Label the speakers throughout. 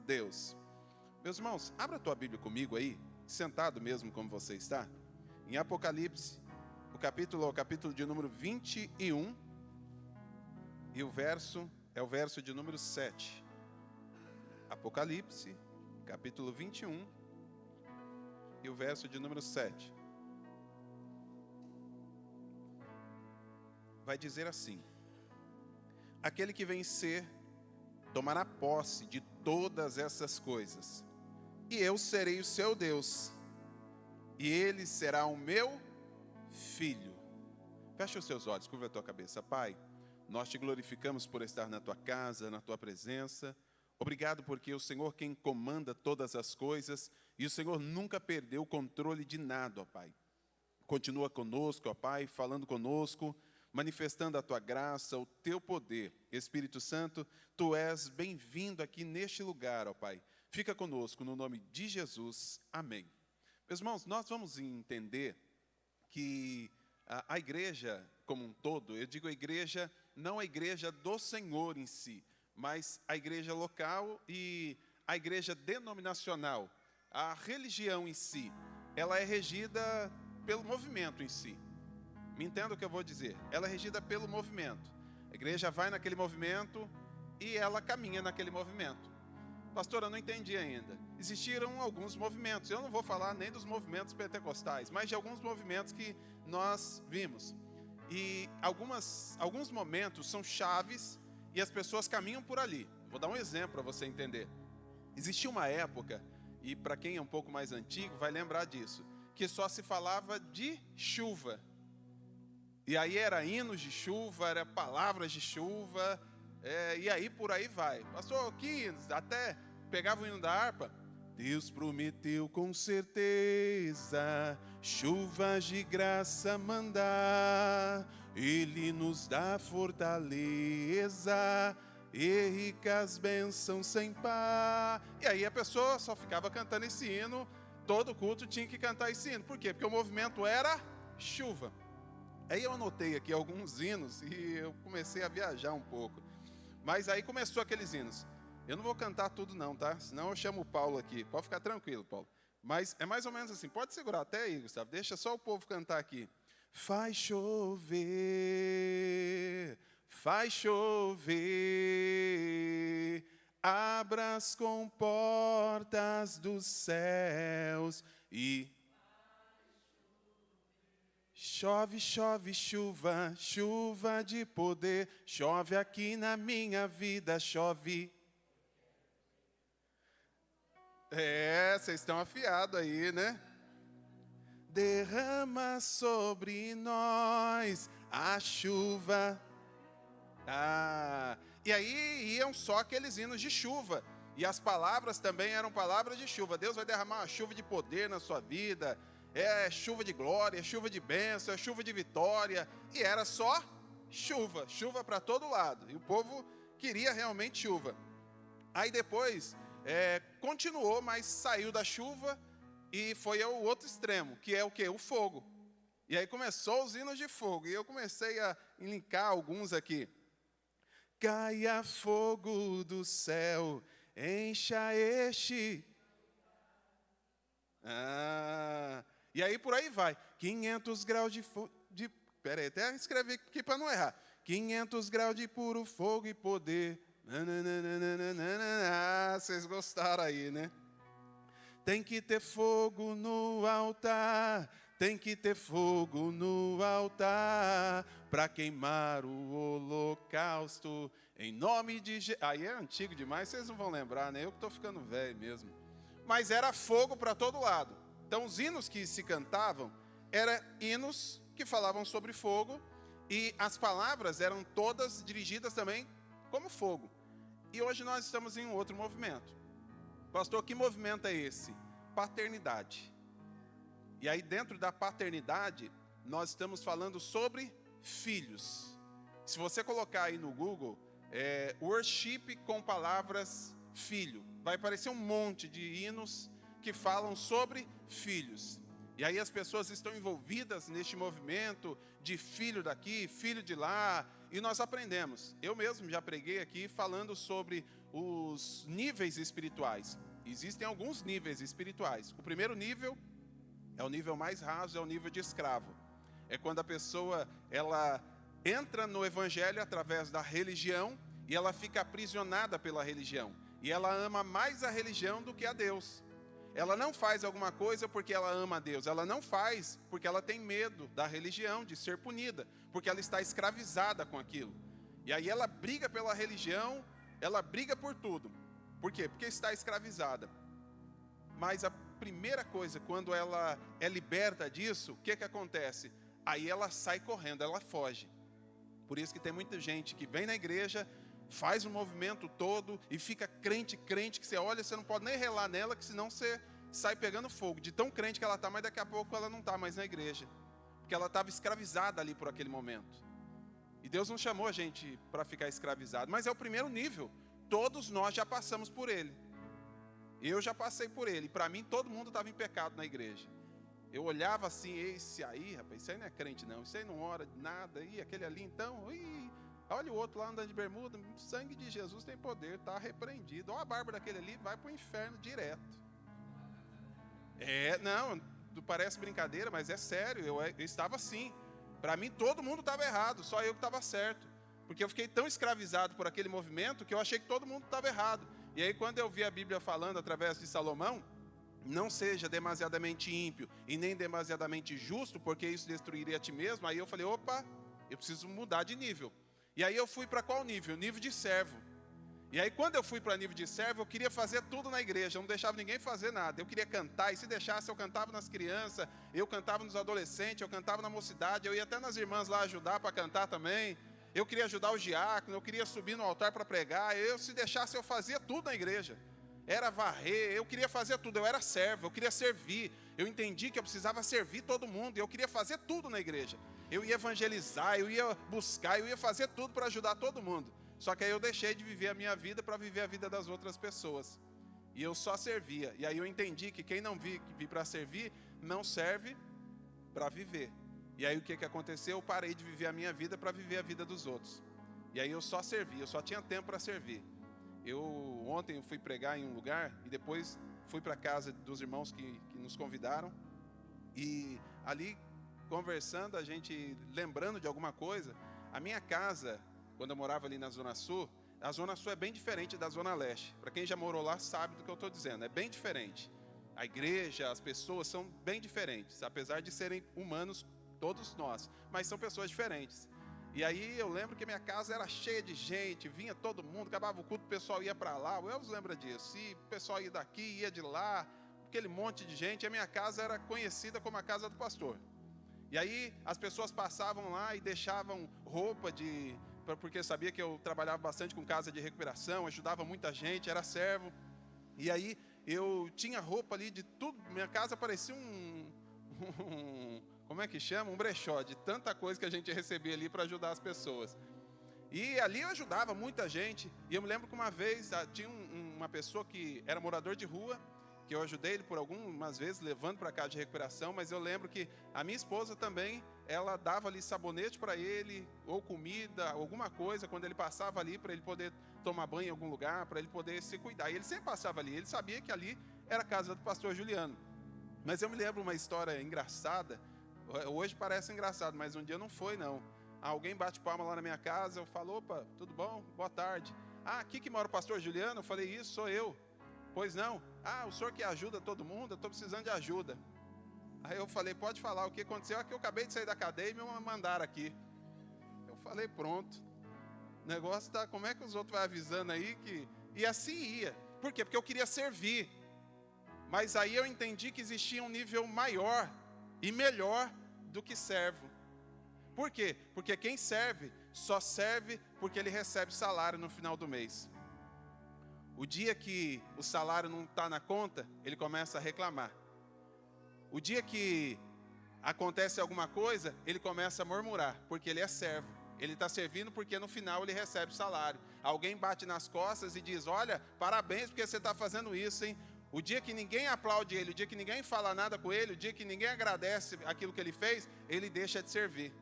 Speaker 1: Deus. Meus irmãos, abra a tua Bíblia comigo aí, sentado mesmo como você está, em Apocalipse, o capítulo de número 21, e o verso é o verso de número 7. Apocalipse, capítulo 21, e o verso de número 7. Vai dizer assim: aquele que vencer tomará posse de todas essas coisas, e eu serei o seu Deus, e ele será o meu filho. Fecha os seus olhos, curva a tua cabeça. Pai, nós te glorificamos por estar na tua casa, na tua presença. Obrigado porque o Senhor quem comanda todas as coisas, e o Senhor nunca perdeu o controle de nada, ó Pai. Continua conosco, ó Pai, falando conosco, manifestando a tua graça, o teu poder. Espírito Santo, tu és bem-vindo aqui neste lugar, ó Pai. Fica conosco no nome de Jesus. Amém. Meus irmãos, nós vamos entender que a igreja como um todo, eu digo a igreja, não a igreja do Senhor em si, mas a igreja local e a igreja denominacional, a religião em si, ela é regida pelo movimento em si. Me entenda o que eu vou dizer. Ela é regida pelo movimento. A igreja vai naquele movimento e ela caminha naquele movimento. Pastor, eu não entendi ainda. Existiram alguns movimentos. Eu não vou falar nem dos movimentos pentecostais, mas de alguns movimentos que nós vimos. E alguns momentos são chaves e as pessoas caminham por ali. Vou dar um exemplo para você entender. Existia uma época, e para quem é um pouco mais antigo vai lembrar disso, que só se falava de chuva. E aí era hinos de chuva, era palavras de chuva, e aí por aí vai. Pastor, aqui até pegava o hino da harpa. Deus prometeu com certeza chuvas de graça mandar. Ele nos dá fortaleza e ricas bênçãos sem par. E aí a pessoa só ficava cantando esse hino, todo culto tinha que cantar esse hino. Por quê? Porque o movimento era chuva. Aí eu anotei aqui alguns hinos e eu comecei a viajar um pouco. Mas aí começou aqueles hinos. Eu não vou cantar tudo não, tá? Senão eu chamo o Paulo aqui. Pode ficar tranquilo, Paulo. Mas é mais ou menos assim. Pode segurar até aí, Gustavo. Deixa só o povo cantar aqui. Faz chover, abra as comportas dos céus e chove, chove, chuva, chuva de poder, chove aqui na minha vida, chove. Vocês estão afiados aí, né? Derrama sobre nós a chuva. E aí iam só aqueles hinos de chuva. E as palavras também eram palavras de chuva. Deus vai derramar uma chuva de poder na sua vida. É chuva de glória, é chuva de bênção, é chuva de vitória. E era só chuva, chuva para todo lado. E o povo queria realmente chuva. Aí depois continuou, mas saiu da chuva e foi ao outro extremo, que é o quê? O fogo. E aí começou os hinos de fogo. E eu comecei a linkar alguns aqui. Caia fogo do céu, encha este... E aí por aí vai. 500 graus de fogo... Pera aí, até escrevi aqui para não errar. 500 graus de puro fogo e poder. Vocês gostaram aí, né? Tem que ter fogo no altar. Tem que ter fogo no altar para queimar o holocausto em nome de Jesus. Aí é antigo demais, vocês não vão lembrar, né? Eu que estou ficando velho mesmo. Mas era fogo para todo lado. Então os hinos que se cantavam eram hinos que falavam sobre fogo e as palavras eram todas dirigidas também como fogo. E hoje nós estamos em um outro movimento. Pastor, que movimento é esse? Paternidade. E aí dentro da paternidade, nós estamos falando sobre filhos. Se você colocar aí no Google, worship com palavras filho, vai aparecer um monte de hinos que falam sobre filhos. E aí as pessoas estão envolvidas neste movimento de filho daqui, filho de lá, e nós aprendemos. Eu mesmo já preguei aqui falando sobre os níveis espirituais. Existem alguns níveis espirituais. O primeiro nível é o nível mais raso, é o nível de escravo. É quando a pessoa, ela entra no evangelho através da religião e ela fica aprisionada pela religião. E ela ama mais a religião do que a Deus. Ela não faz alguma coisa porque ela ama a Deus. Ela não faz porque ela tem medo da religião, de ser punida. Porque ela está escravizada com aquilo. E aí ela briga pela religião, ela briga por tudo. Por quê? Porque está escravizada. Mas a primeira coisa, quando ela é liberta disso, o que acontece? Aí ela sai correndo, ela foge. Por isso que tem muita gente que vem na igreja, faz o movimento todo e fica crente, que você olha, você não pode nem relar nela, que senão você sai pegando fogo. De tão crente que ela está, mas daqui a pouco ela não está mais na igreja. Porque ela estava escravizada ali por aquele momento. E Deus não chamou a gente para ficar escravizado, mas é o primeiro nível. Todos nós já passamos por ele. Eu já passei por ele. Para mim, todo mundo estava em pecado na igreja. Eu olhava assim, esse aí, rapaz, isso aí não é crente não, isso aí não ora de nada, e aquele ali então, olha o outro lá andando de bermuda, o sangue de Jesus tem poder, está repreendido. Olha a barba daquele ali, vai para o inferno direto. Não parece brincadeira, mas é sério, eu estava assim. Para mim todo mundo estava errado, só eu que estava certo. Porque eu fiquei tão escravizado por aquele movimento que eu achei que todo mundo estava errado. E aí quando eu vi a Bíblia falando através de Salomão, não seja demasiadamente ímpio e nem demasiadamente justo, porque isso destruiria a ti mesmo. Aí eu falei, opa, eu preciso mudar de nível. E aí eu fui para qual nível? Nível de servo. E aí quando eu fui para nível de servo, eu queria fazer tudo na igreja, eu não deixava ninguém fazer nada. Eu queria cantar, e se deixasse eu cantava nas crianças, eu cantava nos adolescentes, eu cantava na mocidade, eu ia até nas irmãs lá ajudar para cantar também. Eu queria ajudar o diácono, eu queria subir no altar para pregar, se deixasse eu fazia tudo na igreja. Era varrer, eu queria fazer tudo, eu era servo, eu queria servir. Eu entendi que eu precisava servir todo mundo, e eu queria fazer tudo na igreja. Eu ia evangelizar, eu ia buscar, eu ia fazer tudo para ajudar todo mundo. Só que aí eu deixei de viver a minha vida para viver a vida das outras pessoas. E eu só servia. E aí eu entendi que quem não vive para servir, não serve para viver. E aí o que aconteceu? Eu parei de viver a minha vida para viver a vida dos outros. E aí eu só servia, eu só tinha tempo para servir. Ontem eu fui pregar em um lugar e depois fui para a casa dos irmãos que nos convidaram. E ali, conversando, a gente lembrando de alguma coisa, a minha casa, quando eu morava ali na Zona Sul, a Zona Sul é bem diferente da Zona Leste. Para quem já morou lá sabe do que eu estou dizendo, é bem diferente. A igreja, as pessoas são bem diferentes, apesar de serem humanos, todos nós, mas são pessoas diferentes. E aí eu lembro que minha casa era cheia de gente, vinha todo mundo, acabava o culto, o pessoal ia para lá, o Elvis lembra disso, e o pessoal ia daqui, ia de lá, aquele monte de gente, a minha casa era conhecida como a casa do pastor. E aí as pessoas passavam lá e deixavam roupa porque sabia que eu trabalhava bastante com casa de recuperação, ajudava muita gente, era servo. E aí eu tinha roupa ali de tudo, minha casa parecia como é que chama? Um brechó, de tanta coisa que a gente recebia ali para ajudar as pessoas. E ali eu ajudava muita gente. E eu me lembro que uma vez tinha uma pessoa que era morador de rua, que eu ajudei ele por algumas vezes, levando para casa de recuperação. Mas eu lembro que a minha esposa também, ela dava ali sabonete para ele, ou comida, alguma coisa, quando ele passava ali, para ele poder tomar banho em algum lugar, para ele poder se cuidar. E ele sempre passava ali, ele sabia que ali era a casa do pastor Juliano. Mas eu me lembro uma história engraçada. Hoje parece engraçado, mas um dia não foi, não. Alguém bate palma lá na minha casa, eu falo, opa, tudo bom? Boa tarde. Aqui que mora o pastor Juliano? Eu falei, isso, sou eu. Pois não? O senhor que ajuda todo mundo? Eu estou precisando de ajuda. Aí eu falei, pode falar, o que aconteceu? Que eu acabei de sair da cadeia e me mandaram aqui. Eu falei, pronto. O negócio tá, como é que os outros vão avisando aí que... E assim ia. Por quê? Porque eu queria servir. Mas aí eu entendi que existia um nível maior e melhor do que servo. Por quê? Porque quem serve, só serve porque ele recebe salário no final do mês. O dia que o salário não está na conta, ele começa a reclamar. O dia que acontece alguma coisa, ele começa a murmurar, porque ele é servo. Ele está servindo porque no final ele recebe salário. Alguém bate nas costas e diz, olha, parabéns porque você está fazendo isso, hein? O dia que ninguém aplaude ele, o dia que ninguém fala nada com ele, o dia que ninguém agradece aquilo que ele fez, ele deixa de servir.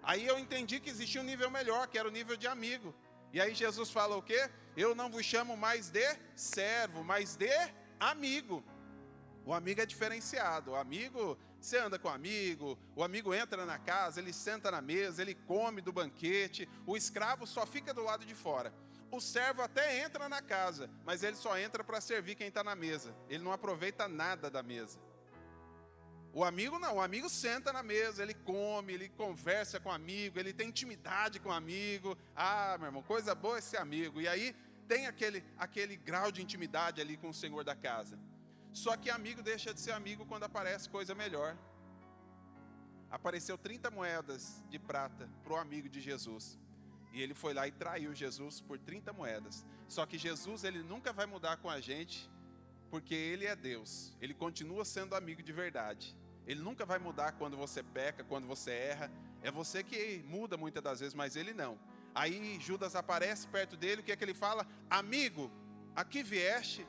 Speaker 1: Aí eu entendi que existia um nível melhor, que era o nível de amigo. E aí Jesus fala o quê? Eu não vos chamo mais de servo, mas de amigo. O amigo é diferenciado. O amigo, você anda com o amigo entra na casa, ele senta na mesa, ele come do banquete. O escravo só fica do lado de fora. O servo até entra na casa, mas ele só entra para servir quem está na mesa. Ele não aproveita nada da mesa. O amigo não, o amigo senta na mesa, ele come, ele conversa com o amigo, ele tem intimidade com o amigo. Ah, meu irmão, coisa boa esse amigo. E aí tem aquele grau de intimidade ali com o Senhor da casa. Só que amigo deixa de ser amigo quando aparece coisa melhor. Apareceu 30 moedas de prata para o amigo de Jesus. E ele foi lá e traiu Jesus por 30 moedas. Só que Jesus, ele nunca vai mudar com a gente, porque ele é Deus. Ele continua sendo amigo de verdade. Ele nunca vai mudar quando você peca, quando você erra. É você que muda muitas das vezes, mas ele não. Aí Judas aparece perto dele, o que é que ele fala? Amigo, aqui vieste.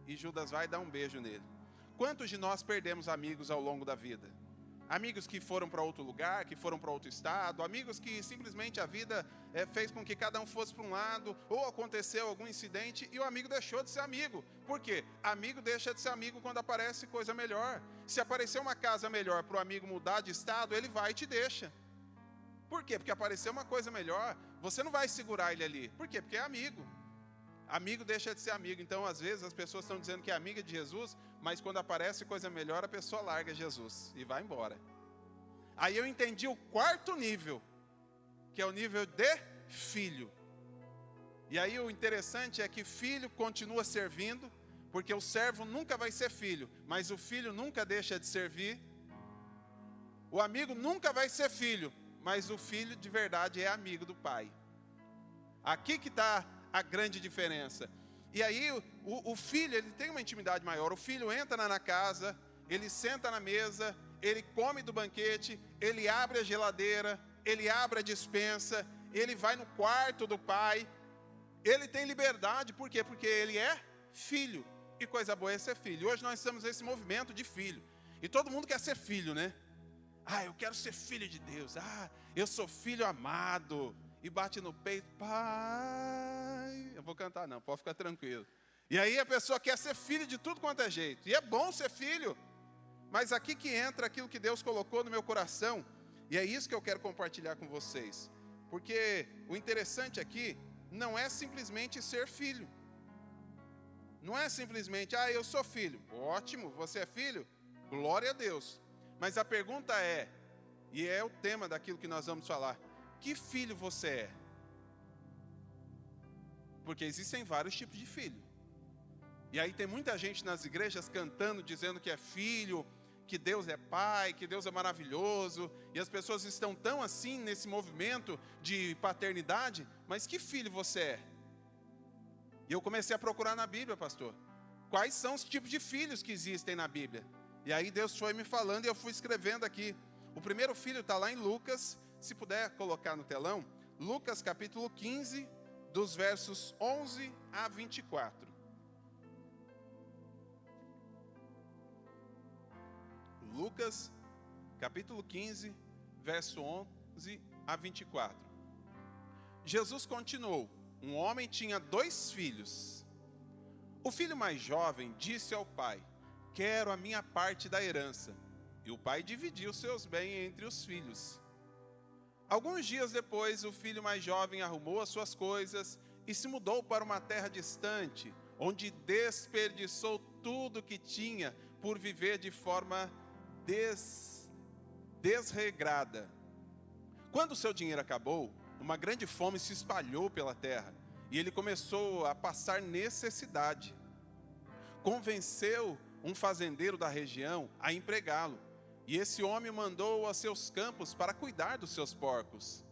Speaker 1: E Judas vai dar um beijo nele. Quantos de nós perdemos amigos ao longo da vida? Amigos que foram para outro lugar, que foram para outro estado, amigos que simplesmente a vida fez com que cada um fosse para um lado, ou aconteceu algum incidente e o amigo deixou de ser amigo. Por quê? Amigo deixa de ser amigo quando aparece coisa melhor. Se aparecer uma casa melhor para o amigo mudar de estado, ele vai e te deixa. Por quê? Porque apareceu uma coisa melhor, você não vai segurar ele ali. Por quê? Porque é amigo. Amigo deixa de ser amigo. Então, às vezes, as pessoas estão dizendo que é amiga de Jesus, mas quando aparece coisa melhor, a pessoa larga Jesus e vai embora. Aí eu entendi o quarto nível, que é o nível de filho. E aí o interessante é que filho continua servindo, porque o servo nunca vai ser filho, mas o filho nunca deixa de servir. O amigo nunca vai ser filho, mas o filho de verdade é amigo do pai. Aqui que está a grande diferença. E aí o filho, ele tem uma intimidade maior. O filho entra na casa, ele senta na mesa, ele come do banquete, ele abre a geladeira, ele abre a despensa, ele vai no quarto do pai. Ele tem liberdade, por quê? Porque ele é filho. E coisa boa é ser filho. Hoje nós estamos nesse movimento de filho. E todo mundo quer ser filho, né? Ah, eu quero ser filho de Deus. Ah, eu sou filho amado. E bate no peito, pai. Eu vou cantar não, pode ficar tranquilo. E aí a pessoa quer ser filho de tudo quanto é jeito. E é bom ser filho. Mas aqui que entra aquilo que Deus colocou no meu coração. E é isso que eu quero compartilhar com vocês. Porque o interessante aqui não é simplesmente ser filho. Não é simplesmente, eu sou filho. Ótimo, você é filho? Glória a Deus. Mas a pergunta é, e é o tema daquilo que nós vamos falar, que filho você é? Porque existem vários tipos de filho. E aí tem muita gente nas igrejas cantando, dizendo que é filho, que Deus é pai, que Deus é maravilhoso. E as pessoas estão tão assim nesse movimento de paternidade. Mas que filho você é? E eu comecei a procurar na Bíblia, pastor. Quais são os tipos de filhos que existem na Bíblia? E aí Deus foi me falando e eu fui escrevendo aqui. O primeiro filho está lá em Lucas. Se puder colocar no telão, Lucas capítulo 15, dos versos 11 a 24. Lucas capítulo 15, verso 11 a 24. Jesus continuou, um homem tinha 2 filhos. O filho mais jovem disse ao pai, quero a minha parte da herança. E o pai dividiu seus bens entre os filhos. Alguns dias depois, o filho mais jovem arrumou as suas coisas e se mudou para uma terra distante, onde desperdiçou tudo que tinha por viver de forma desregrada. Quando seu dinheiro acabou, uma grande fome se espalhou pela terra e ele começou a passar necessidade. Convenceu um fazendeiro da região a empregá-lo. E esse homem mandou-o a seus campos para cuidar dos seus porcos.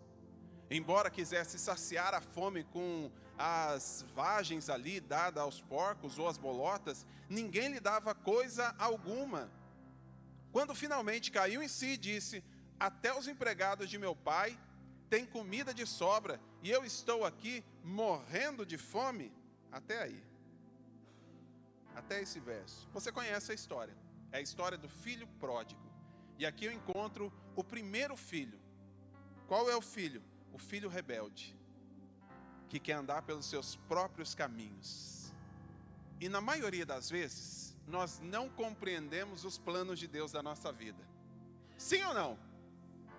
Speaker 1: Embora quisesse saciar a fome com as vagens ali dadas aos porcos ou as bolotas, ninguém lhe dava coisa alguma. Quando finalmente caiu em si, disse, até os empregados de meu pai têm comida de sobra e eu estou aqui morrendo de fome. Até aí. Até esse verso. Você conhece a história. É a história do filho pródigo. E aqui eu encontro o primeiro filho. Qual é o filho? O filho rebelde. que quer andar pelos seus próprios caminhos. E na maioria das vezes, nós não compreendemos os planos de Deus da nossa vida. Sim ou não?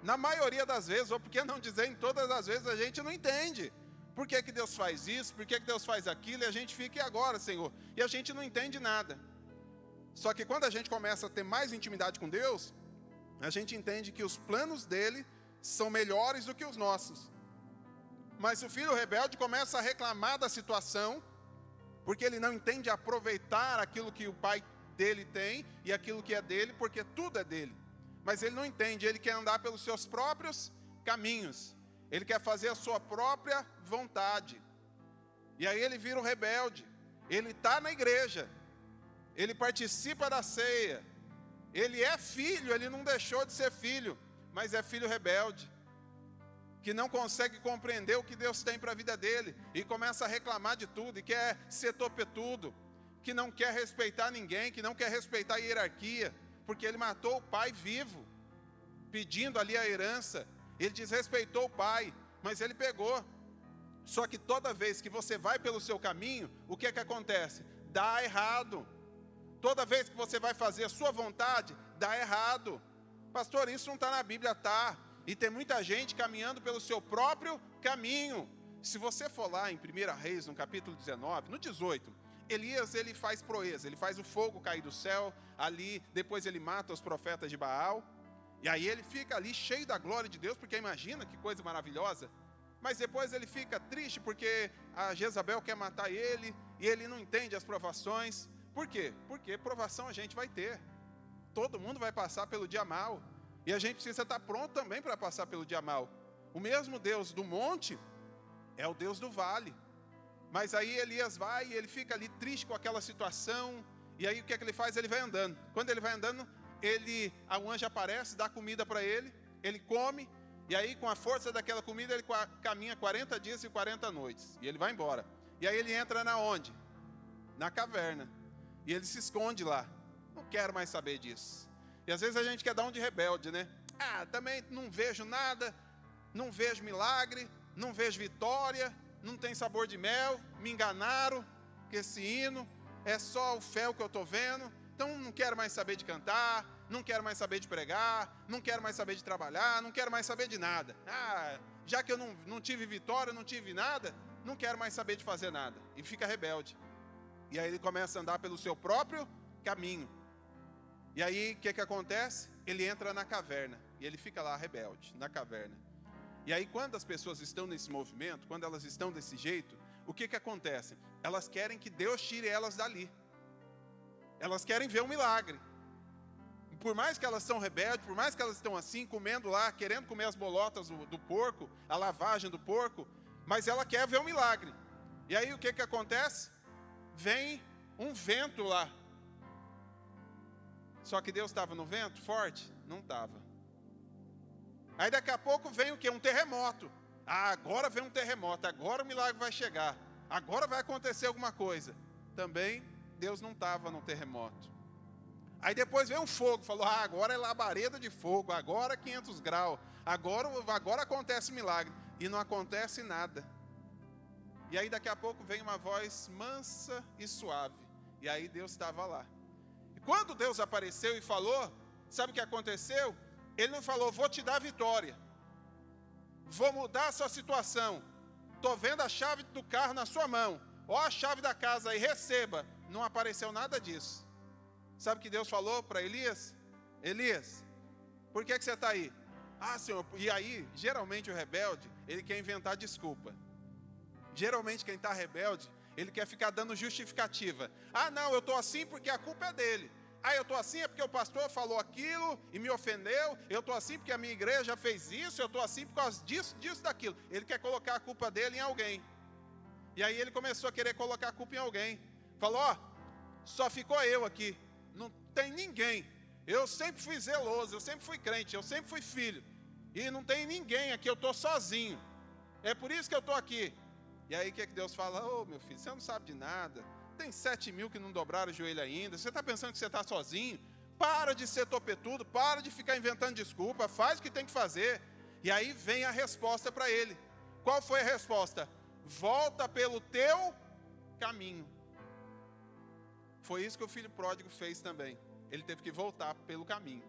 Speaker 1: Na maioria das vezes, ou por que não dizer em todas as vezes, a gente não entende. Por que que Deus faz isso? Por que que Deus faz aquilo? E a gente fica, e agora, Senhor? E a gente não entende nada. Só que quando a gente começa a ter mais intimidade com Deus, a gente entende que os planos dele são melhores do que os nossos. Mas o filho rebelde começa a reclamar da situação, porque ele não entende aproveitar aquilo que o pai dele tem e aquilo que é dele, porque tudo é dele. Mas ele não entende, ele quer andar pelos seus próprios caminhos. Ele quer fazer a sua própria vontade. E aí ele vira um rebelde. Ele está na igreja. Ele participa da ceia. Ele é filho, ele não deixou de ser filho, mas é filho rebelde, que não consegue compreender o que Deus tem para a vida dele, e começa a reclamar de tudo, e quer ser topetudo, que não quer respeitar ninguém, que não quer respeitar a hierarquia, porque ele matou o pai vivo, pedindo ali a herança. Ele desrespeitou o pai, mas ele pegou. Só que toda vez que você vai pelo seu caminho, o que é que acontece? Dá errado. Toda vez que você vai fazer a sua vontade, dá errado. Pastor, isso não está na Bíblia, tá? E tem muita gente caminhando pelo seu próprio caminho. Se você for lá em 1 Reis, no capítulo 19, no 18, Elias, ele faz proeza, ele faz o fogo cair do céu, ali, depois ele mata os profetas de Baal, e aí ele fica ali cheio da glória de Deus, porque imagina que coisa maravilhosa. Mas depois ele fica triste, porque a Jezabel quer matar ele, e ele não entende as provações. Por quê? Porque provação a gente vai ter. Todo mundo vai passar pelo dia mal. E a gente precisa estar pronto também para passar pelo dia mal. O mesmo Deus do monte é o Deus do vale. Mas aí Elias vai e ele fica ali triste com aquela situação. E aí o que é que ele faz? Ele vai andando. Quando ele vai andando, um anjo aparece, dá comida para ele. Ele come. E aí com a força daquela comida ele caminha 40 dias e 40 noites. E ele vai embora. E aí ele entra na onde? Na caverna. E ele se esconde lá. Não quero mais saber disso. E às vezes a gente quer dar um de rebelde, né? Também não vejo nada, não vejo milagre, não vejo vitória, não tem sabor de mel, me enganaram, que esse hino é só o fel que eu estou vendo, então não quero mais saber de cantar, não quero mais saber de pregar, não quero mais saber de trabalhar, não quero mais saber de nada. Já que eu não tive vitória, não tive nada, não quero mais saber de fazer nada. E fica rebelde. E aí ele começa a andar pelo seu próprio caminho. E aí, o que acontece? Ele entra na caverna. E ele fica lá rebelde, na caverna. E aí, quando as pessoas estão nesse movimento, quando elas estão desse jeito, o que acontece? Elas querem que Deus tire elas dali. Elas querem ver um milagre. Por mais que elas são rebeldes, por mais que elas estão assim, comendo lá, querendo comer as bolotas do porco, a lavagem do porco, mas ela quer ver um milagre. E aí, o que acontece? Vem um vento lá. Só que Deus estava no vento forte? Não estava. Aí daqui a pouco vem o quê? Um terremoto. Agora vem um terremoto, agora o milagre vai chegar. Agora vai acontecer alguma coisa. Também Deus não estava no terremoto. Aí depois vem um fogo, falou, agora é labareda de fogo, agora 500 graus, agora acontece milagre. E não acontece nada. E aí daqui a pouco vem uma voz mansa e suave. E aí Deus estava lá. E quando Deus apareceu e falou, sabe o que aconteceu? Ele não falou, vou te dar vitória. Vou mudar a sua situação. Estou vendo a chave do carro na sua mão. Ó a chave da casa aí, receba. Não apareceu nada disso. Sabe o que Deus falou para Elias? Elias, por que você está aí? Senhor, e aí, geralmente o rebelde, ele quer inventar desculpa. Geralmente quem está rebelde, ele quer ficar dando justificativa. Não, eu estou assim porque a culpa é dele. Eu estou assim é porque o pastor falou aquilo e me ofendeu. Eu estou assim porque a minha igreja fez isso. Eu estou assim por causa disso, daquilo. Ele quer colocar a culpa dele em alguém. E aí ele começou a querer colocar a culpa em alguém. Falou, só ficou eu aqui. Não tem ninguém. Eu sempre fui zeloso, eu sempre fui crente, eu sempre fui filho. E não tem ninguém aqui, eu estou sozinho. É por isso que eu estou aqui. E aí o que Deus fala? Meu filho, você não sabe de nada. Tem 7.000 que não dobraram o joelho ainda. Você está pensando que você está sozinho? Para de ser topetudo, para de ficar inventando desculpa, faz o que tem que fazer. E aí vem a resposta para ele. Qual foi a resposta? volta pelo teu caminho. Foi isso que o filho pródigo fez também. Ele teve que voltar pelo caminho.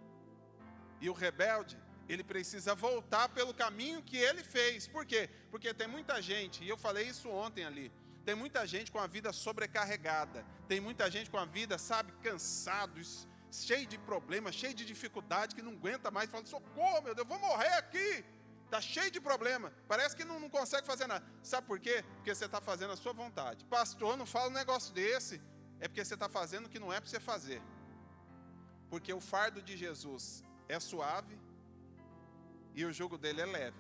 Speaker 1: E o rebelde, ele precisa voltar pelo caminho que ele fez. Por quê? Porque tem muita gente, e eu falei isso ontem ali, tem muita gente com a vida sobrecarregada, tem muita gente com a vida, sabe, cansados, cheio de problemas, cheio de dificuldade, que não aguenta mais, fala, socorro, meu Deus, eu vou morrer aqui. Está cheio de problema, parece que não consegue fazer nada. Sabe por quê? Porque você está fazendo a sua vontade. Pastor, não fala um negócio desse. É porque você está fazendo o que não é para você fazer. Porque o fardo de Jesus é suave e o jugo dele é leve.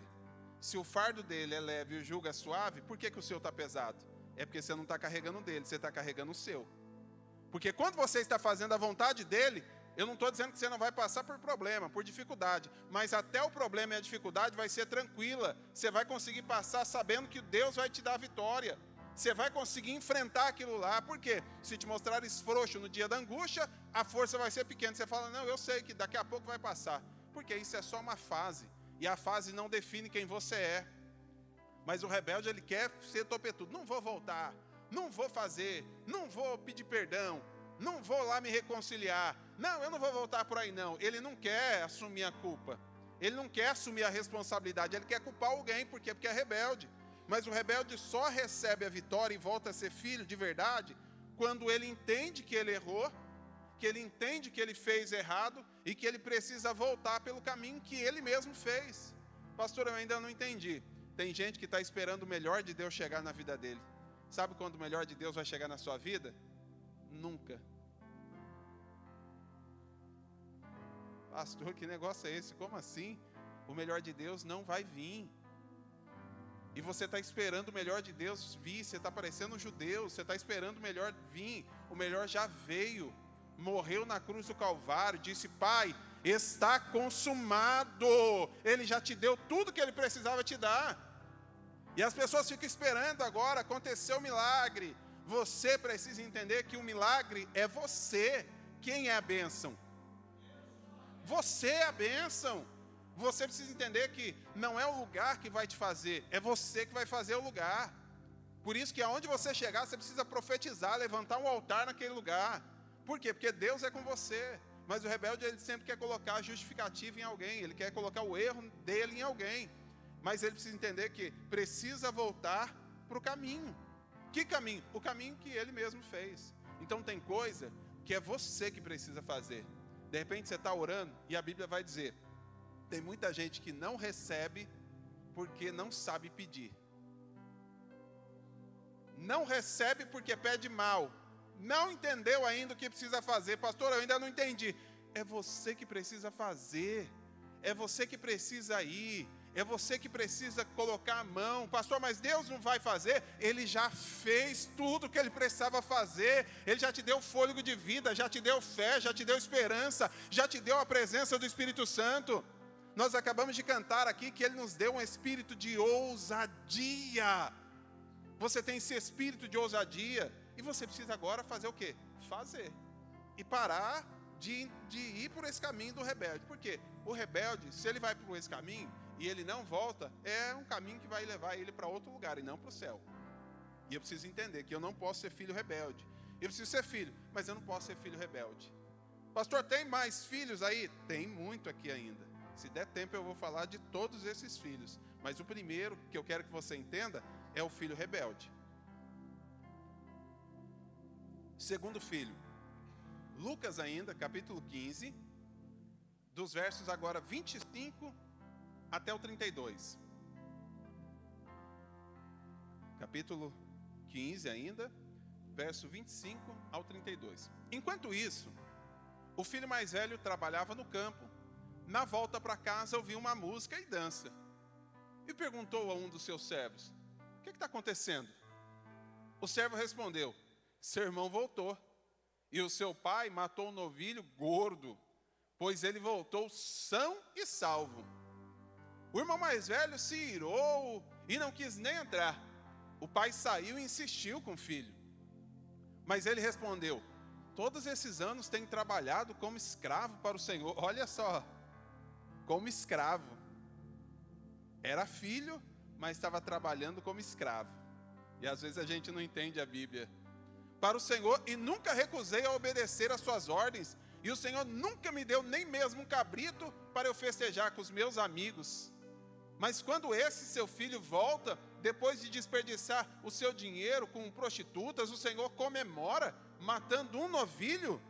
Speaker 1: Se o fardo dele é leve e o jugo é suave, por que o seu está pesado? É porque você não está carregando o dele, você está carregando o seu. Porque quando você está fazendo a vontade dele, eu não estou dizendo que você não vai passar por problema, por dificuldade, mas até o problema e a dificuldade vai ser tranquila. Você vai conseguir passar sabendo que Deus vai te dar a vitória. Você vai conseguir enfrentar aquilo lá. Por quê? Se te mostrares frouxo no dia da angústia, a força vai ser pequena. Você fala, não, eu sei que daqui a pouco vai passar. Porque isso é só uma fase. E a fase não define quem você é. Mas o rebelde, ele quer ser topetudo. Não vou voltar, não vou fazer, não vou pedir perdão, não vou lá me reconciliar. Não, eu não vou voltar por aí não. Ele não quer assumir a culpa. Ele não quer assumir a responsabilidade. Ele quer culpar alguém. Por quê? Porque é rebelde. Mas o rebelde só recebe a vitória e volta a ser filho de verdade quando ele entende que ele errou, que ele entende que ele fez errado e que ele precisa voltar pelo caminho que ele mesmo fez. Pastor, eu ainda não entendi. Tem gente que está esperando o melhor de Deus chegar na vida dele. Sabe quando o melhor de Deus vai chegar na sua vida? Nunca. Pastor, que negócio é esse? Como assim? O melhor de Deus não vai vir. E você está esperando o melhor de Deus vir. Você está parecendo um judeu. Você está esperando o melhor vir. O melhor já veio. Morreu na cruz do Calvário. Disse, Pai, está consumado. Ele já te deu tudo que ele precisava te dar. E as pessoas ficam esperando agora. Aconteceu o milagre. Você precisa entender que o milagre é você. Quem é a bênção? Você é a bênção. Você precisa entender que não é o lugar que vai te fazer, é você que vai fazer o lugar. Por isso que aonde você chegar, você precisa profetizar, levantar um altar naquele lugar. Por quê? Porque Deus é com você. Mas o rebelde, ele sempre quer colocar a justificativa em alguém, ele quer colocar o erro dele em alguém. Mas ele precisa entender que precisa voltar para o caminho. Que caminho? O caminho que ele mesmo fez. Então tem coisa que é você que precisa fazer. De repente você está orando e a Bíblia vai dizer, tem muita gente que não recebe porque não sabe pedir. Não recebe porque pede mal. Não entendeu ainda o que precisa fazer. Pastor, eu ainda não entendi. É você que precisa fazer. É você que precisa ir. É você que precisa colocar a mão. Pastor, mas Deus não vai fazer? Ele já fez tudo o que Ele precisava fazer. Ele já te deu fôlego de vida, já te deu fé, já te deu esperança, já te deu a presença do Espírito Santo. Nós acabamos de cantar aqui que Ele nos deu um espírito de ousadia. Você tem esse espírito de ousadia. E você precisa agora fazer o quê? Fazer. E parar de ir por esse caminho do rebelde. Por quê? O rebelde, se ele vai por esse caminho e ele não volta, é um caminho que vai levar ele para outro lugar e não para o céu. E eu preciso entender que eu não posso ser filho rebelde. Eu preciso ser filho, mas eu não posso ser filho rebelde. Pastor, tem mais filhos aí? Tem muito aqui ainda. Se der tempo eu vou falar de todos esses filhos. Mas o primeiro que eu quero que você entenda é o filho rebelde. Segundo filho, Lucas ainda, capítulo 15, dos versos agora 25 até o 32. Capítulo 15 ainda, verso 25 ao 32. Enquanto isso, o filho mais velho trabalhava no campo. Na volta para casa ouviu uma música e dança. E perguntou a um dos seus servos, o que está acontecendo? O servo respondeu, seu irmão voltou, e o seu pai matou um novilho gordo, pois ele voltou são e salvo. O irmão mais velho se irou e não quis nem entrar. O pai saiu e insistiu com o filho. Mas ele respondeu, todos esses anos tenho trabalhado como escravo para o Senhor. Olha só, como escravo. Era filho, mas estava trabalhando como escravo. E às vezes a gente não entende a Bíblia. Para o Senhor, e nunca recusei a obedecer às suas ordens, e o Senhor nunca me deu nem mesmo um cabrito para eu festejar com os meus amigos. Mas quando esse seu filho volta, depois de desperdiçar o seu dinheiro com prostitutas, o Senhor comemora, matando um novilho?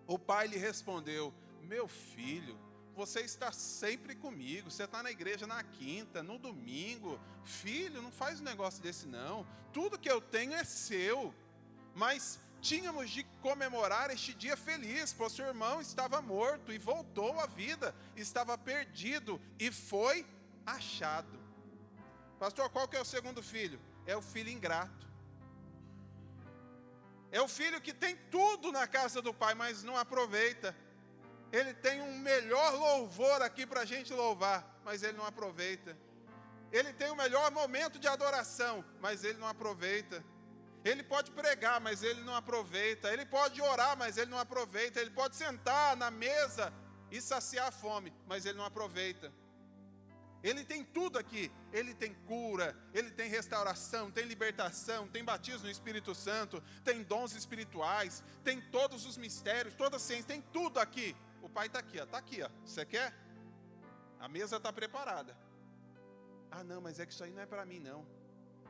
Speaker 1: O pai lhe respondeu: meu filho, você está sempre comigo, você está na igreja na quinta, no domingo. Filho, não faz um negócio desse não, tudo que eu tenho é seu. Mas tínhamos de comemorar este dia feliz, pois seu irmão estava morto e voltou à vida, estava perdido e foi achado. Pastor, qual que é o segundo filho? É o filho ingrato. É o filho que tem tudo na casa do pai, mas não aproveita. Ele tem um melhor louvor aqui para a gente louvar, mas ele não aproveita. Ele tem o melhor momento de adoração, mas ele não aproveita. Ele pode pregar, mas ele não aproveita. Ele pode orar, mas ele não aproveita. Ele pode sentar na mesa e saciar a fome, mas ele não aproveita. Ele tem tudo aqui. Ele tem cura, ele tem restauração, tem libertação, tem batismo no Espírito Santo, tem dons espirituais, tem todos os mistérios, toda a ciência, tem tudo aqui. O pai está aqui, ó. Está aqui, ó. Você quer? A mesa está preparada. Ah, não, mas é que isso aí não é para mim, não.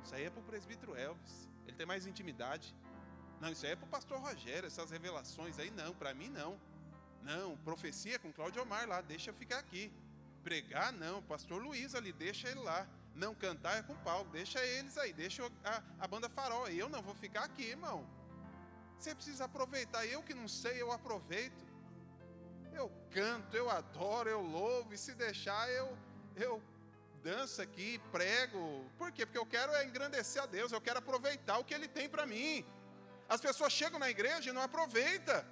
Speaker 1: Isso aí é para o presbítero Elvis. Ele tem mais intimidade. Não, isso aí é para o pastor Rogério, essas revelações aí, não, para mim não. Não, profecia com Cláudio Omar lá, deixa eu ficar aqui. Pregar, não, pastor Luiz ali, deixa ele lá. Não, cantar é com Paulo, deixa eles aí, deixa a banda Farol. Eu não vou ficar aqui, irmão. Você precisa aproveitar, eu que não sei, eu aproveito. Eu canto, eu adoro, eu louvo, e se deixar eu danço aqui, prego. Por quê? Porque eu quero engrandecer a Deus, eu quero aproveitar o que Ele tem para mim. As pessoas chegam na igreja e não aproveitam.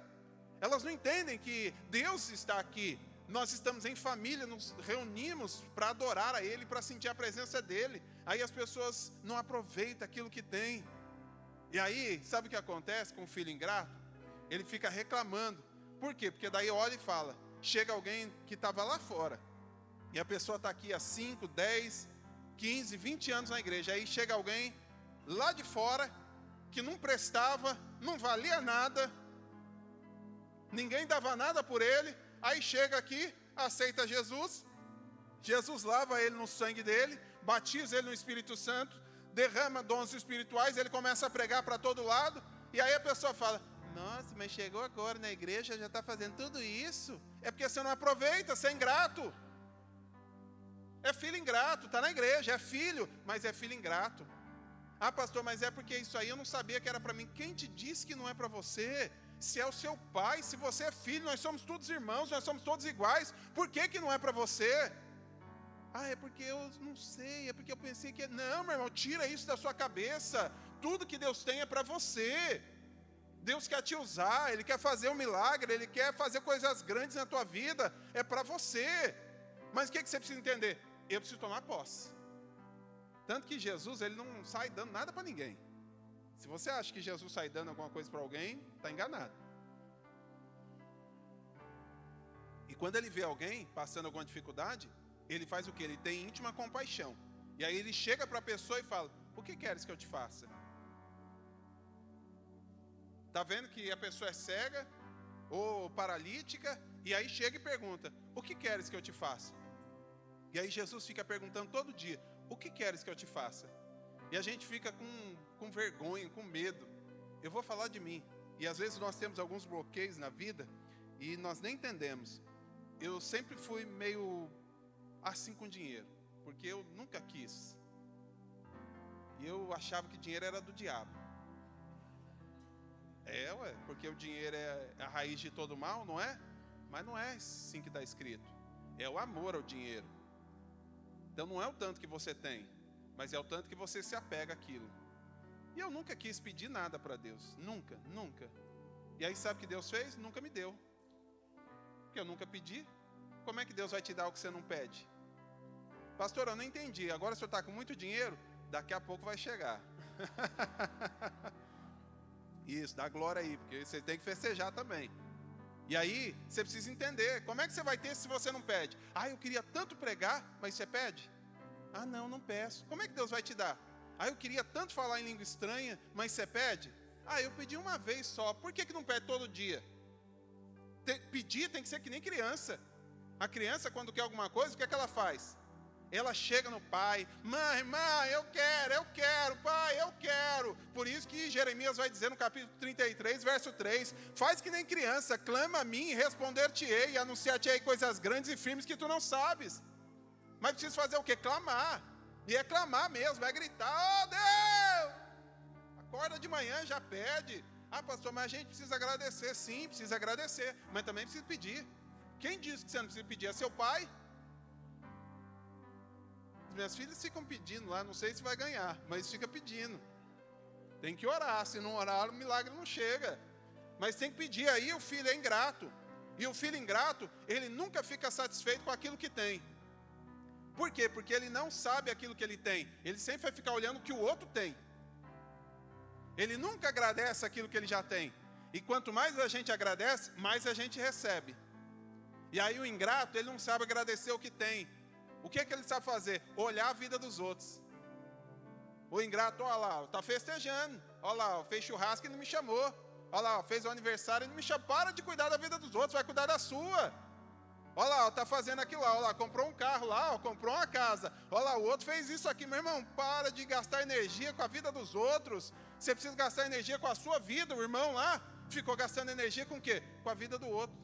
Speaker 1: Elas não entendem que Deus está aqui. Nós estamos em família, nos reunimos para adorar a Ele, para sentir a presença dEle. Aí as pessoas não aproveitam aquilo que tem. E aí, sabe o que acontece com o filho ingrato? Ele fica reclamando. Por quê? Porque daí olha e fala, chega alguém que estava lá fora, e a pessoa está aqui há 5, 10, 15, 20 anos na igreja. Aí chega alguém lá de fora, que não prestava, não valia nada, ninguém dava nada por ele. Aí chega aqui, aceita Jesus, Jesus lava ele no sangue dele, batiza ele no Espírito Santo, derrama dons espirituais, ele começa a pregar para todo lado, e aí a pessoa fala, nossa, mas chegou agora na igreja, já está fazendo tudo isso. É porque você não aproveita, você é ingrato. É filho ingrato, está na igreja, é filho, mas é filho ingrato. Ah, pastor, mas é porque isso aí eu não sabia que era para mim. Quem te disse que não é para você? Se é o seu pai, se você é filho, nós somos todos irmãos, nós somos todos iguais. Por que não é para você? Ah, é porque eu não sei, é porque eu pensei que... Não, meu irmão, tira isso da sua cabeça. Tudo que Deus tem é para você. Deus quer te usar, Ele quer fazer um milagre, Ele quer fazer coisas grandes na tua vida. É para você. Mas o que você precisa entender? Eu preciso tomar posse. Tanto que Jesus, Ele não sai dando nada para ninguém. Se você acha que Jesus sai dando alguma coisa para alguém, está enganado. E quando Ele vê alguém passando alguma dificuldade, Ele faz o quê? Ele tem íntima compaixão. E aí Ele chega para a pessoa e fala, o que queres que eu te faça? Está vendo que a pessoa é cega ou paralítica, e aí chega e pergunta, o que queres que eu te faça? E aí Jesus fica perguntando todo dia, o que queres que eu te faça? E a gente fica com vergonha, com medo. Eu vou falar de mim. E às vezes nós temos alguns bloqueios na vida e nós nem entendemos. Eu sempre fui meio assim com dinheiro, porque eu nunca quis. E eu achava que dinheiro era do diabo. Porque o dinheiro é a raiz de todo mal, não é? Mas não é assim que está escrito. É o amor ao dinheiro. Então não é o tanto que você tem, mas é o tanto que você se apega àquilo. E eu nunca quis pedir nada para Deus. Nunca, nunca. E aí sabe o que Deus fez? Nunca me deu. Porque eu nunca pedi. Como é que Deus vai te dar o que você não pede? Pastor, eu não entendi. Agora o senhor está com muito dinheiro? Daqui a pouco vai chegar. Isso, dá glória aí, porque você tem que festejar também. E aí, você precisa entender, como é que você vai ter se você não pede? Ah, eu queria tanto pregar, mas você pede? Ah, não peço. Como é que Deus vai te dar? eu queria tanto falar em língua estranha, mas você pede? Eu pedi uma vez só. Por que não pede todo dia? Pedir tem que ser que nem criança. A criança, quando quer alguma coisa, o que é que ela faz? Ela chega no pai: mãe, eu quero, pai, eu quero. Por isso que Jeremias vai dizer no capítulo 33, verso 3: faz que nem criança, clama a mim e responder-te-ei, e anunciar-te-ei coisas grandes e firmes que tu não sabes. Mas precisa fazer o quê? Clamar. E é clamar mesmo, é gritar: oh Deus! Acorda de manhã, já pede. Pastor, mas a gente precisa agradecer. Sim, precisa agradecer, mas também precisa pedir. Quem disse que você não precisa pedir? É seu pai? Minhas filhas ficam pedindo lá, não sei se vai ganhar, mas fica pedindo. Tem que orar, se não orar o milagre não chega. Mas tem que pedir. Aí o filho é ingrato. E o filho ingrato, ele nunca fica satisfeito com aquilo que tem. Por quê? Porque ele não sabe aquilo que ele tem. Ele sempre vai ficar olhando o que o outro tem. Ele nunca agradece aquilo que ele já tem. E quanto mais a gente agradece, mais a gente recebe. E aí o ingrato, ele não sabe agradecer o que tem. O que é que ele sabe fazer? Olhar a vida dos outros. O ingrato, olha lá, está festejando. Olha lá, fez churrasco e não me chamou. Olha lá, fez o aniversário e não me chamou. Para de cuidar da vida dos outros, vai cuidar da sua. Olha lá, está fazendo aquilo lá. Olha lá, comprou um carro lá, comprou uma casa. Olha lá, o outro fez isso aqui. Meu irmão, para de gastar energia com a vida dos outros. Você precisa gastar energia com a sua vida. O irmão lá ficou gastando energia com o quê? Com a vida do outro.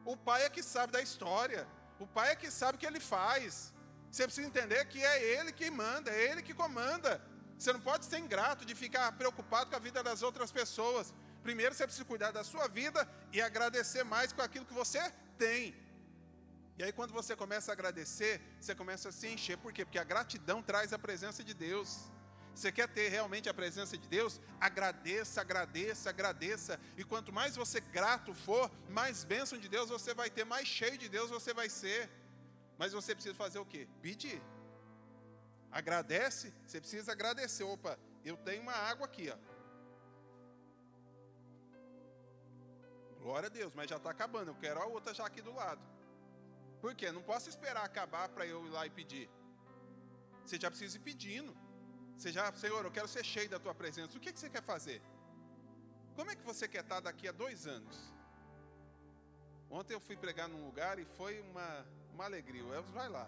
Speaker 1: O pai é que sabe da história. O pai é que sabe o que ele faz. Você precisa entender que é ele que manda, é ele que comanda. Você não pode ser ingrato de ficar preocupado com a vida das outras pessoas. Primeiro você precisa cuidar da sua vida e agradecer mais com aquilo que você tem. E aí quando você começa a agradecer, você começa a se encher. Por quê? Porque a gratidão traz a presença de Deus. Você quer ter realmente a presença de Deus? Agradeça, agradeça, agradeça. E quanto mais você grato for, mais bênção de Deus você vai ter, mais cheio de Deus você vai ser. Mas você precisa fazer o quê? Pedir. Agradece, você precisa agradecer. Opa, eu tenho uma água aqui, ó. Glória a Deus, mas já está acabando. Eu quero a outra já aqui do lado. Por quê? Não posso esperar acabar para eu ir lá e pedir. Você já precisa ir pedindo. Senhor, eu quero ser cheio da tua presença. O que você quer fazer? Como é que você quer estar daqui a 2 anos? Ontem eu fui pregar num lugar e foi uma alegria. O Elvis vai lá.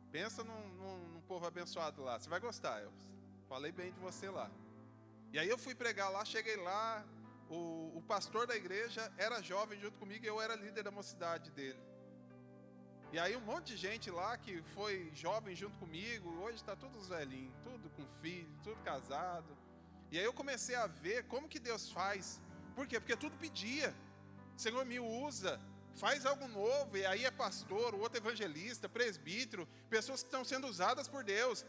Speaker 1: Pensa num povo abençoado lá. Você vai gostar, Elvis. Falei bem de você lá. E aí eu fui pregar lá, cheguei lá. O pastor da igreja era jovem junto comigo e eu era líder da mocidade dele. E aí um monte de gente lá que foi jovem junto comigo, hoje está todos velhinhos, tudo com filho, tudo casado. E aí eu comecei a ver como que Deus faz. Por quê? Porque tudo pedia. Senhor, me usa, faz algo novo. E aí é pastor, o outro evangelista, presbítero, pessoas que estão sendo usadas por Deus.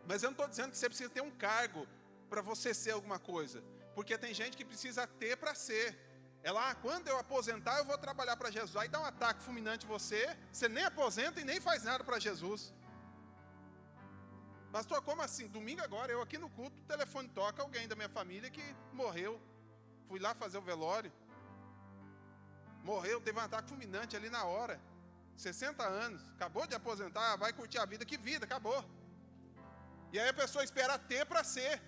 Speaker 1: Mas eu não estou dizendo que você precisa ter um cargo para você ser alguma coisa. Porque tem gente que precisa ter para ser. Quando eu aposentar, eu vou trabalhar para Jesus. Aí dá um ataque fulminante em você, você nem aposenta e nem faz nada para Jesus. Pastor, como assim? Domingo agora, eu aqui no culto, o telefone toca, alguém da minha família que morreu. Fui lá fazer o velório. Morreu, teve um ataque fulminante ali na hora. 60 anos, acabou de aposentar, vai curtir a vida. Que vida, acabou. E aí a pessoa espera ter para ser.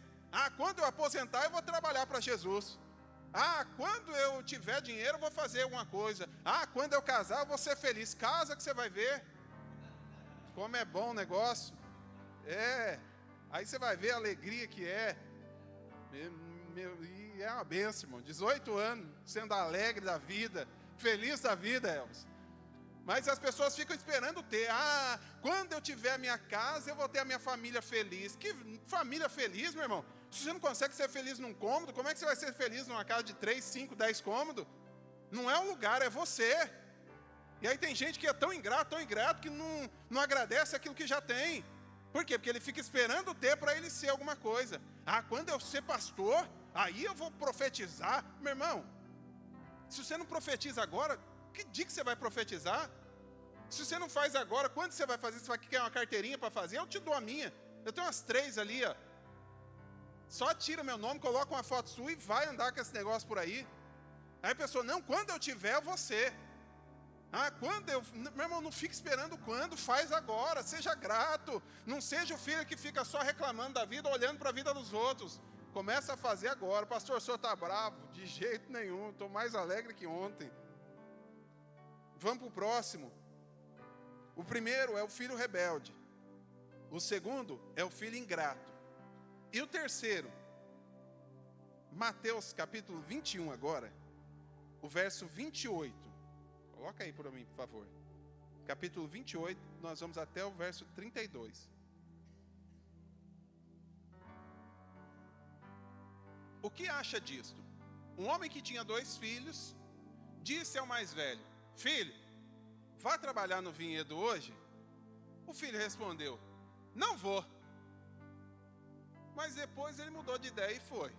Speaker 1: Quando eu aposentar, eu vou trabalhar para Jesus. Quando eu tiver dinheiro, eu vou fazer alguma coisa. Quando eu casar, eu vou ser feliz. Casa que você vai ver como é bom o negócio. Aí você vai ver a alegria que é. E é uma bênção, irmão. 18 anos, sendo alegre da vida, feliz da vida, Elvis. Mas as pessoas ficam esperando ter. Quando eu tiver a minha casa, eu vou ter a minha família feliz. Que família feliz, meu irmão? Se você não consegue ser feliz num cômodo, como é que você vai ser feliz numa casa de 3, 5, 10 cômodos? Não é um lugar, é você. E aí tem gente que é tão ingrato, que não agradece aquilo que já tem. Por quê? Porque ele fica esperando ter para ele ser alguma coisa. Quando eu ser pastor, aí eu vou profetizar. Meu irmão, se você não profetiza agora, que dia que você vai profetizar? Se você não faz agora, quando você vai fazer? Você vai querer uma carteirinha para fazer? Eu te dou a minha. Eu tenho umas 3 ali, ó. Só tira meu nome, coloca uma foto sua e vai andar com esse negócio por aí. Aí a pessoa, não, quando eu tiver, você. Meu irmão, não fique esperando quando, faz agora, seja grato. Não seja o filho que fica só reclamando da vida, olhando para a vida dos outros. Começa a fazer agora. Pastor, o senhor está bravo? De jeito nenhum, estou mais alegre que ontem. Vamos para o próximo. O primeiro é o filho rebelde. O segundo é o filho ingrato. E o terceiro, Mateus capítulo 21 agora, o verso 28. Coloca aí para mim, por favor. Capítulo 28, nós vamos até o verso 32. O que acha disto? Um homem que tinha 2 filhos, disse ao mais velho: filho, vá trabalhar no vinhedo hoje? O filho respondeu: não vou. Mas depois ele mudou de ideia e foi.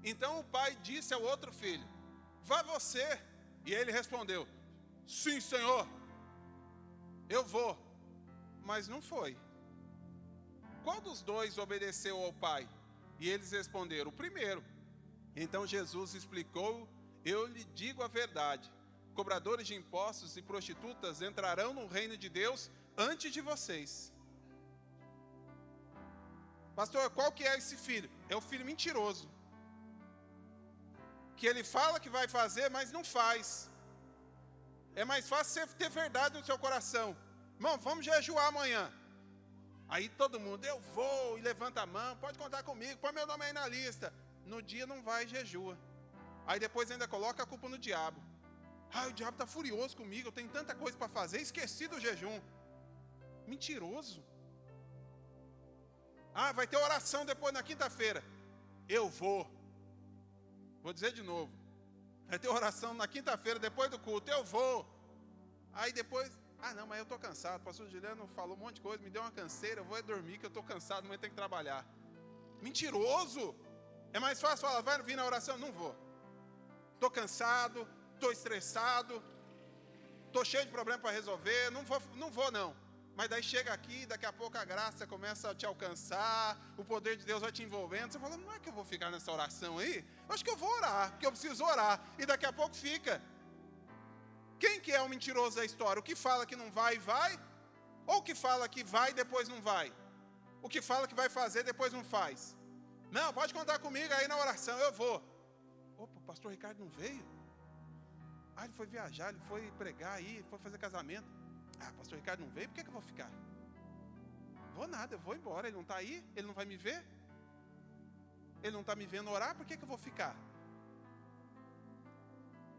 Speaker 1: Então o pai disse ao outro filho: vá você. E ele respondeu: sim, senhor, eu vou. Mas não foi. Qual dos 2 obedeceu ao pai? E eles responderam: o primeiro. Então Jesus explicou: eu lhe digo a verdade, cobradores de impostos e prostitutas entrarão no reino de Deus antes de vocês. Pastor, qual que é esse filho? É o filho mentiroso, que ele fala que vai fazer, mas não faz. É mais fácil você ter verdade no seu coração. Irmão, vamos jejuar amanhã. Aí todo mundo: eu vou, e levanta a mão, pode contar comigo, põe meu nome aí na lista. No dia não vai e jejua. Aí depois ainda coloca a culpa no diabo. O diabo está furioso comigo, eu tenho tanta coisa para fazer, esqueci do jejum. Mentiroso. Vai ter oração depois na quinta-feira. Eu vou. Vou dizer de novo. Vai ter oração na quinta-feira, depois do culto. Eu vou. Aí depois: não, mas eu estou cansado. O pastor Juliano falou um monte de coisa, me deu uma canseira. Eu vou dormir que eu estou cansado, amanhã tenho que trabalhar. Mentiroso. É mais fácil falar: vai vir na oração? Não vou. Estou cansado, estou estressado, estou cheio de problema para resolver. Não vou não. Mas daí chega aqui, daqui a pouco a graça começa a te alcançar, o poder de Deus vai te envolvendo. Você fala: não é que eu vou ficar nessa oração aí? Eu acho que eu vou orar, porque eu preciso orar. E daqui a pouco fica. Quem que é o mentiroso da história? O que fala que não vai, vai? Ou o que fala que vai e depois não vai? O que fala que vai fazer e depois não faz? Não, pode contar comigo aí na oração, eu vou. Opa, o pastor Ricardo não veio? Ele foi viajar, ele foi pregar aí, foi fazer casamento. Pastor Ricardo não veio, por que eu vou ficar? Vou nada, eu vou embora. Ele não está aí? Ele não vai me ver? Ele não está me vendo orar? Por que eu vou ficar?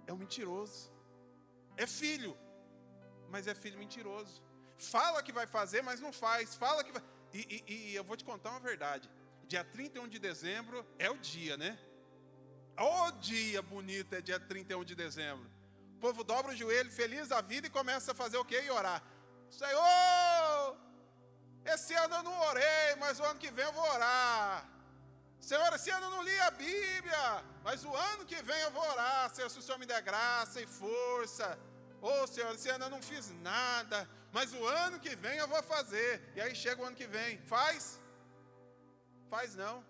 Speaker 1: É um mentiroso. É filho, mas é filho mentiroso. Fala que vai fazer, mas não faz. Fala que vai... E eu vou te contar uma verdade. Dia 31 de dezembro é o dia, né? O dia bonito é dia 31 de dezembro. O povo dobra o joelho, feliz da vida, e começa a fazer o quê? E orar. Senhor, esse ano eu não orei, mas o ano que vem eu vou orar. Senhor, esse ano eu não li a Bíblia, mas o ano que vem eu vou orar. Senhor, se o Senhor me der graça e força. Senhor, esse ano eu não fiz nada, mas o ano que vem eu vou fazer. E aí chega o ano que vem. Faz? Faz não.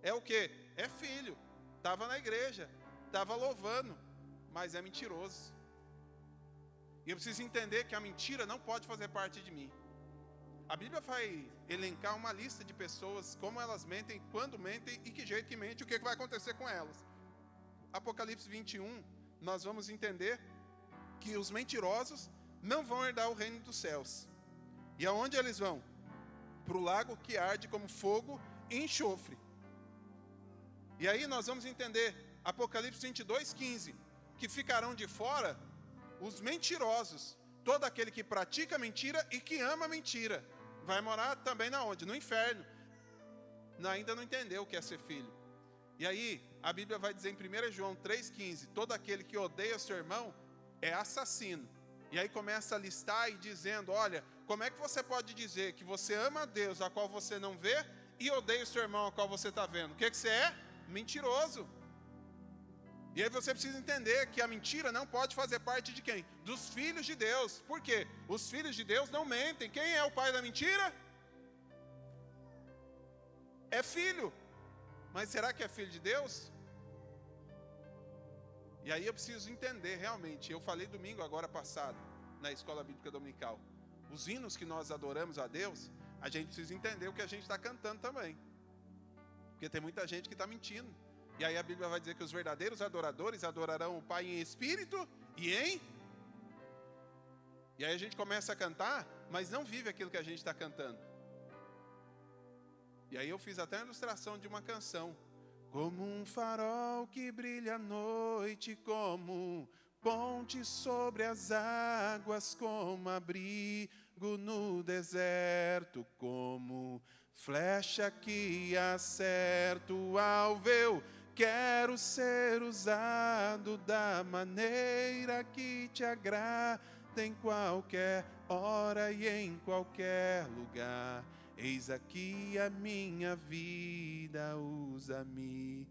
Speaker 1: É o quê? É filho. Estava na igreja, estava louvando, mas é mentiroso. E eu preciso entender que a mentira não pode fazer parte de mim. A Bíblia vai elencar uma lista de pessoas, como elas mentem, quando mentem e que jeito que mente, o que vai acontecer com elas. Apocalipse 21, nós vamos entender que os mentirosos não vão herdar o reino dos céus. E aonde eles vão? Para o lago que arde como fogo e enxofre. E aí nós vamos entender, Apocalipse 22, 15, que ficarão de fora os mentirosos, todo aquele que pratica mentira e que ama mentira. Vai morar também na onde? No inferno. Ainda não entendeu o que é ser filho. E aí, a Bíblia vai dizer em 1 João 3,15, todo aquele que odeia seu irmão é assassino. E aí começa a listar e dizendo, olha, como é que você pode dizer que você ama a Deus, a qual você não vê, e odeia o seu irmão, a qual você está vendo? O que você é? Mentiroso. E aí você precisa entender que a mentira não pode fazer parte de quem? Dos filhos de Deus. Por quê? Os filhos de Deus não mentem. Quem é o pai da mentira? É filho. Mas será que é filho de Deus? E aí eu preciso entender realmente. Eu falei domingo agora passado, na escola bíblica dominical. Os hinos que nós adoramos a Deus, a gente precisa entender o que a gente está cantando também. Porque tem muita gente que está mentindo. E aí a Bíblia vai dizer que os verdadeiros adoradores adorarão o Pai em espírito e em... E aí a gente começa a cantar, mas não vive aquilo que a gente está cantando. E aí eu fiz até a ilustração de uma canção. Como um farol que brilha à noite, como ponte sobre as águas, como abrigo no deserto, como flecha que acerta o alvo. Eu quero ser usado da maneira que te agrada, em qualquer hora e em qualquer lugar. Eis aqui a minha vida, usa-me.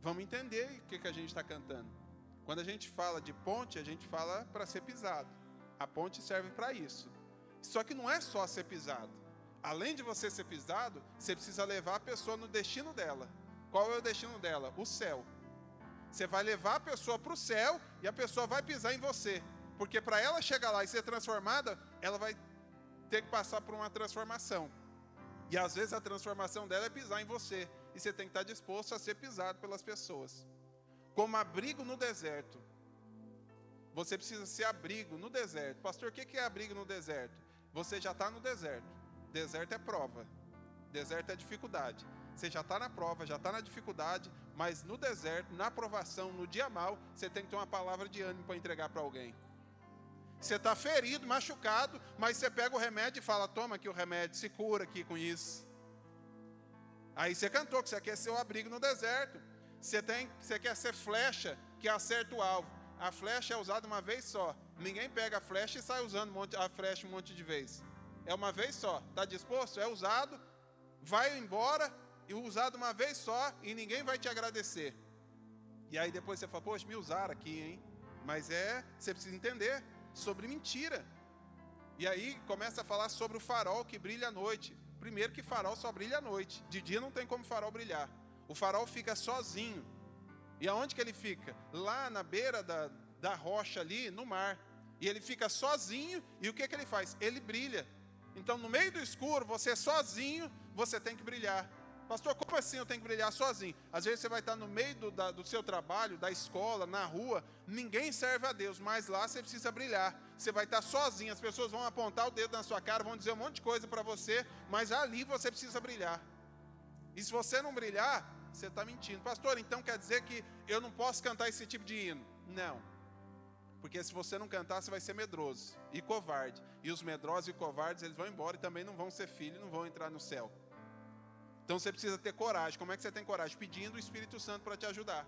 Speaker 1: Vamos entender o que a gente está cantando. Quando a gente fala de ponte, a gente fala para ser pisado. A ponte serve para isso. Só que não é só ser pisado. Além de você ser pisado, você precisa levar a pessoa no destino dela. Qual é o destino dela? O céu. Você vai levar a pessoa para o céu e a pessoa vai pisar em você. Porque para ela chegar lá e ser transformada, ela vai ter que passar por uma transformação. E às vezes a transformação dela é pisar em você. E você tem que estar disposto a ser pisado pelas pessoas. Como abrigo no deserto. Você precisa ser abrigo no deserto. Pastor, o que é abrigo no deserto? Você já está no deserto. Deserto é prova. Deserto é dificuldade. Você já está na prova, já está na dificuldade, mas no deserto, na provação, no dia mau, você tem que ter uma palavra de ânimo para entregar para alguém. Você está ferido, machucado, mas você pega o remédio e fala, toma aqui o remédio, se cura aqui com isso. Aí você cantou que você quer ser o abrigo no deserto. Você quer ser flecha que acerta o alvo. A flecha é usada uma vez só. Ninguém pega a flecha e sai usando a flecha um monte de vez. É uma vez só. Está disposto? É usado, vai embora e usado uma vez só e ninguém vai te agradecer. E aí depois você fala, poxa, me usaram aqui, hein? Mas você precisa entender sobre mentira. E aí começa a falar sobre o farol que brilha à noite. Primeiro que farol só brilha à noite. De dia não tem como farol brilhar. O farol fica sozinho. E aonde que ele fica? Lá na beira da rocha ali, no mar. E ele fica sozinho, e o que ele faz? Ele brilha. Então no meio do escuro, você sozinho, você tem que brilhar. Pastor, como assim eu tenho que brilhar sozinho? Às vezes você vai estar no meio do seu trabalho, da escola, na rua, ninguém serve a Deus, mas lá você precisa brilhar. Você vai estar sozinho, as pessoas vão apontar o dedo na sua cara, vão dizer um monte de coisa para você, mas ali você precisa brilhar. E se você não brilhar, você está mentindo. Pastor, então quer dizer que eu não posso cantar esse tipo de hino? Não. Porque se você não cantar, você vai ser medroso e covarde. E os medrosos e covardes, eles vão embora e também não vão ser filhos, não vão entrar no céu. Então você precisa ter coragem. Como é que você tem coragem? Pedindo o Espírito Santo para te ajudar.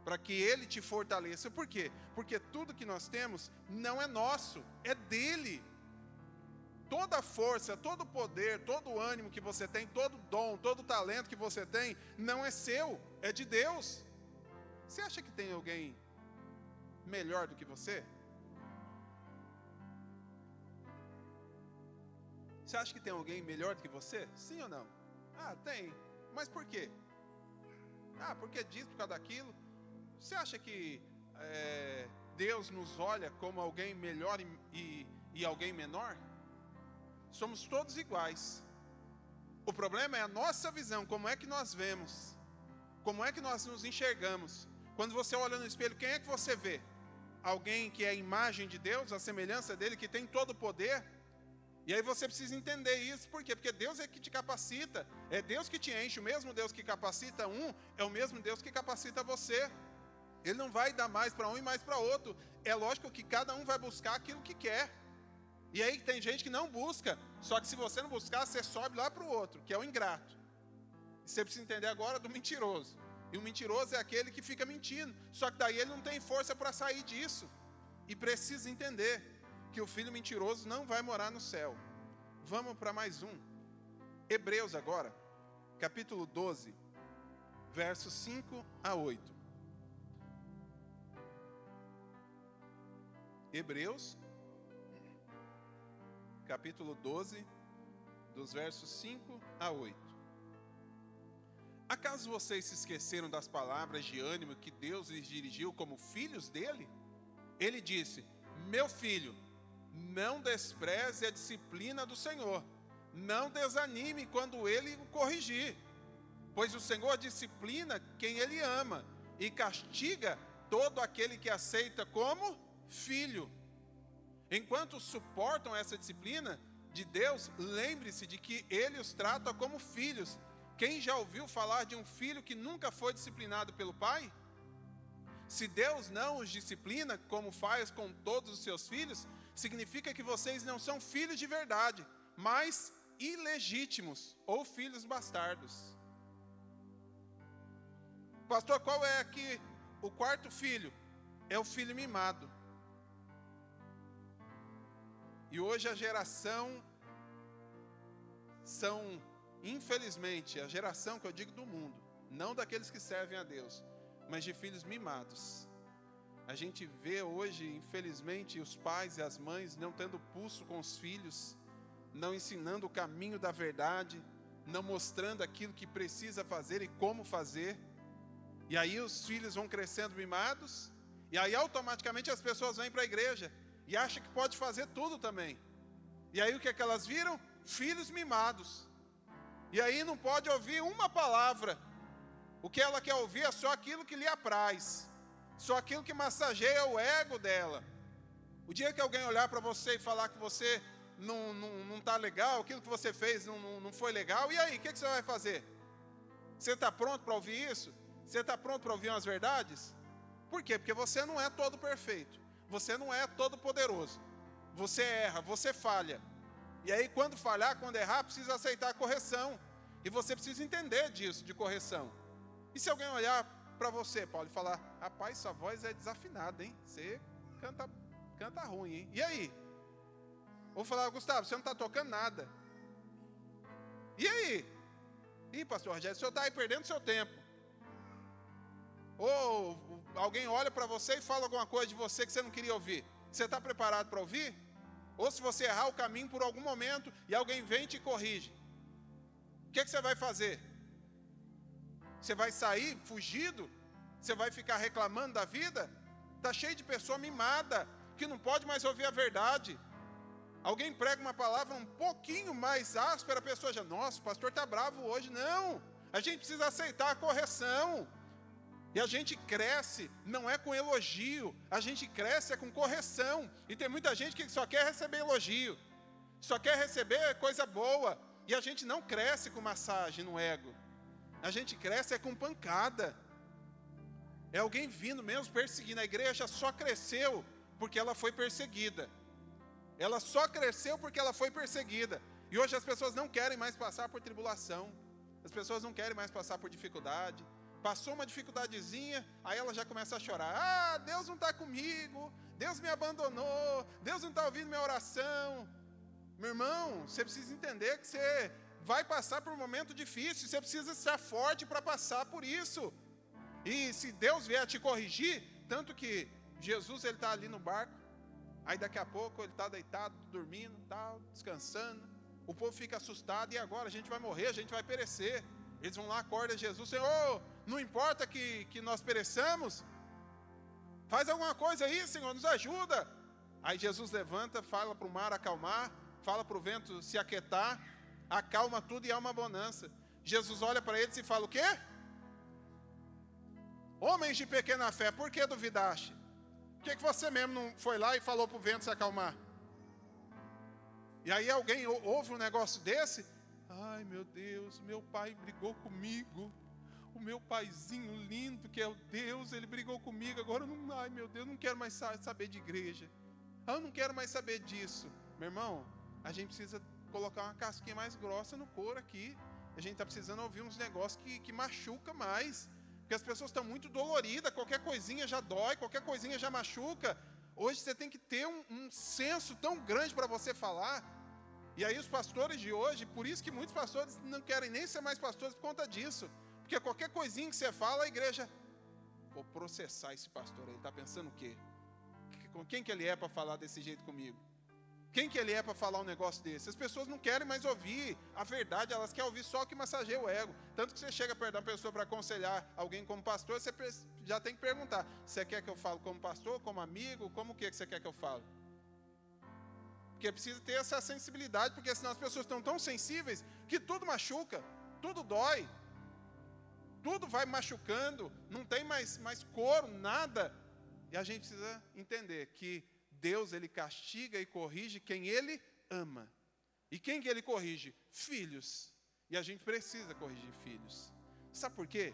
Speaker 1: Para que Ele te fortaleça. Por quê? Porque tudo que nós temos não é nosso, é dEle. Toda a força, todo o poder, todo o ânimo que você tem, todo o dom, todo o talento que você tem, não é seu, é de Deus. Você acha que tem alguém melhor do que você? Você acha que tem alguém melhor do que você? Sim ou não? Ah, tem. Mas por quê? Ah, porque disso, por causa daquilo. Você acha que Deus nos olha como alguém melhor e alguém menor? Somos todos iguais. O problema é a nossa visão, como é que nós vemos, como é que nós nos enxergamos. Quando você olha no espelho, quem é que você vê? Alguém que é a imagem de Deus, a semelhança dele, que tem todo o poder? E aí você precisa entender isso, por quê? Porque Deus é que te capacita, é Deus que te enche, o mesmo Deus que capacita um, é o mesmo Deus que capacita você. Ele não vai dar mais para um e mais para outro. É lógico que cada um vai buscar aquilo que quer. E aí tem gente que não busca, só que se você não buscar, você sobe lá para o outro, que é o ingrato. E você precisa entender agora do mentiroso. E o mentiroso é aquele que fica mentindo, só que daí ele não tem força para sair disso. E precisa entender que o filho mentiroso não vai morar no céu. Vamos para mais um. Hebreus agora, capítulo 12, versos 5 a 8. Hebreus, capítulo 12, dos versos 5 a 8. Acaso vocês se esqueceram das palavras de ânimo que Deus lhes dirigiu como filhos dele? Ele disse: meu filho, não despreze a disciplina do Senhor. Não desanime quando Ele o corrigir. Pois o Senhor disciplina quem Ele ama e castiga todo aquele que aceita como filho. Enquanto suportam essa disciplina de Deus, lembre-se de que Ele os trata como filhos. Quem já ouviu falar de um filho que nunca foi disciplinado pelo pai? Se Deus não os disciplina, como faz com todos os seus filhos, significa que vocês não são filhos de verdade, mas ilegítimos ou filhos bastardos. Pastor, qual é aqui o quarto filho? É o filho mimado. E hoje a geração são, infelizmente, a geração que eu digo do mundo, não daqueles que servem a Deus, mas de filhos mimados. A gente vê hoje, infelizmente, os pais e as mães não tendo pulso com os filhos, não ensinando o caminho da verdade, não mostrando aquilo que precisa fazer e como fazer. E aí os filhos vão crescendo mimados, e aí automaticamente as pessoas vêm para a igreja e acham que pode fazer tudo também. E aí o que é que elas viram? Filhos mimados. E aí não pode ouvir uma palavra. O que ela quer ouvir é só aquilo que lhe apraz, só aquilo que massageia o ego dela. O dia que alguém olhar para você e falar que você não está legal, aquilo que você fez não foi legal, e aí, o que você vai fazer? Você está pronto para ouvir isso? Você está pronto para ouvir umas verdades? Por quê? Porque você não é todo perfeito, você não é todo poderoso, você erra, você falha. E aí quando falhar, quando errar, precisa aceitar a correção, e você precisa entender disso, de correção. E se alguém olhar para você, Paulo, e falar: rapaz, sua voz é desafinada, hein? Você canta ruim, hein? E aí? Vou falar: Gustavo, você não está tocando nada. E aí? Ih, pastor Rogério, o senhor está aí perdendo seu tempo. Ou alguém olha para você e fala alguma coisa de você que você não queria ouvir. Você está preparado para ouvir? Ou se você errar o caminho por algum momento e alguém vem e te corrige, o que você vai fazer? Você vai sair fugido? Você vai ficar reclamando da vida? Está cheio de pessoa mimada, que não pode mais ouvir a verdade. Alguém prega uma palavra um pouquinho mais áspera, a pessoa já: nossa, o pastor está bravo hoje. Não, a gente precisa aceitar a correção. E a gente cresce, não é com elogio, a gente cresce é com correção. E tem muita gente que só quer receber elogio, só quer receber coisa boa. E a gente não cresce com massagem no ego, a gente cresce é com pancada. É alguém vindo mesmo perseguindo. A igreja só cresceu porque ela foi perseguida. Ela só cresceu porque ela foi perseguida. E hoje as pessoas não querem mais passar por tribulação, as pessoas não querem mais passar por dificuldade. Passou uma dificuldadezinha, aí ela já começa a chorar: ah, Deus não está comigo, Deus me abandonou, Deus não está ouvindo minha oração. Meu irmão, você precisa entender que você vai passar por um momento difícil, você precisa estar forte para passar por isso. E se Deus vier te corrigir, tanto que Jesus ele está ali no barco, aí daqui a pouco ele está deitado, dormindo, tal, descansando, o povo fica assustado: e agora? A gente vai morrer, a gente vai perecer. Eles vão lá, acordam Jesus: Senhor, não importa que nós pereçamos, faz alguma coisa aí, Senhor, nos ajuda. Aí Jesus levanta, fala para o mar acalmar, fala para o vento se aquietar, acalma tudo e há uma bonança. Jesus olha para eles e fala: o quê? Homens de pequena fé, por que duvidaste? Por que você mesmo não foi lá e falou para o vento se acalmar? E aí alguém ouve um negócio desse: ai meu Deus, meu pai brigou comigo, o meu paizinho lindo que é o Deus, ele brigou comigo, agora eu não, ai meu Deus, não quero mais saber de igreja, eu não quero mais saber disso. Meu irmão, a gente precisa colocar uma casquinha mais grossa no couro aqui, a gente está precisando ouvir uns negócios que machuca mais, porque as pessoas estão muito doloridas, qualquer coisinha já dói, qualquer coisinha já machuca. Hoje você tem que ter um senso tão grande para você falar. E aí os pastores de hoje, por isso que muitos pastores não querem nem ser mais pastores por conta disso. Porque qualquer coisinha que você fala, a igreja: vou processar esse pastor aí, está pensando o quê? Com quem que ele é para falar desse jeito comigo? Quem que ele é para falar um negócio desse? As pessoas não querem mais ouvir a verdade, elas querem ouvir só o que massageia o ego. Tanto que você chega perto da pessoa para aconselhar alguém como pastor, você já tem que perguntar: você quer que eu fale como pastor, como amigo, como que você quer que eu fale? Porque precisa ter essa sensibilidade, porque senão as pessoas estão tão sensíveis que tudo machuca, tudo dói, tudo vai machucando, não tem mais couro, nada. E a gente precisa entender que Deus, ele castiga e corrige quem ele ama. E quem que ele corrige? Filhos. E a gente precisa corrigir filhos. Sabe por quê?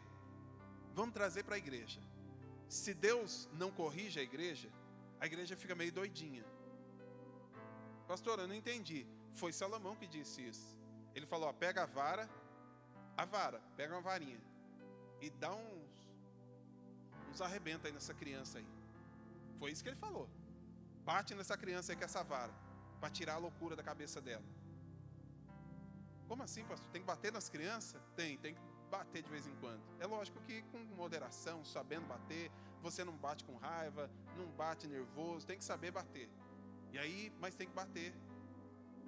Speaker 1: Vamos trazer para a igreja. Se Deus não corrige a igreja fica meio doidinha. Pastor, eu não entendi. Foi Salomão que disse isso. Ele falou, ó, pega a vara, pega uma varinha e dá uns arrebenta aí nessa criança aí. Foi isso que ele falou. Bate nessa criança aí com essa vara, para tirar a loucura da cabeça dela. Como assim, pastor? Tem que bater nas crianças? Tem que bater de vez em quando. É lógico que com moderação, sabendo bater, você não bate com raiva, não bate nervoso, tem que saber bater. E aí, mas tem que bater.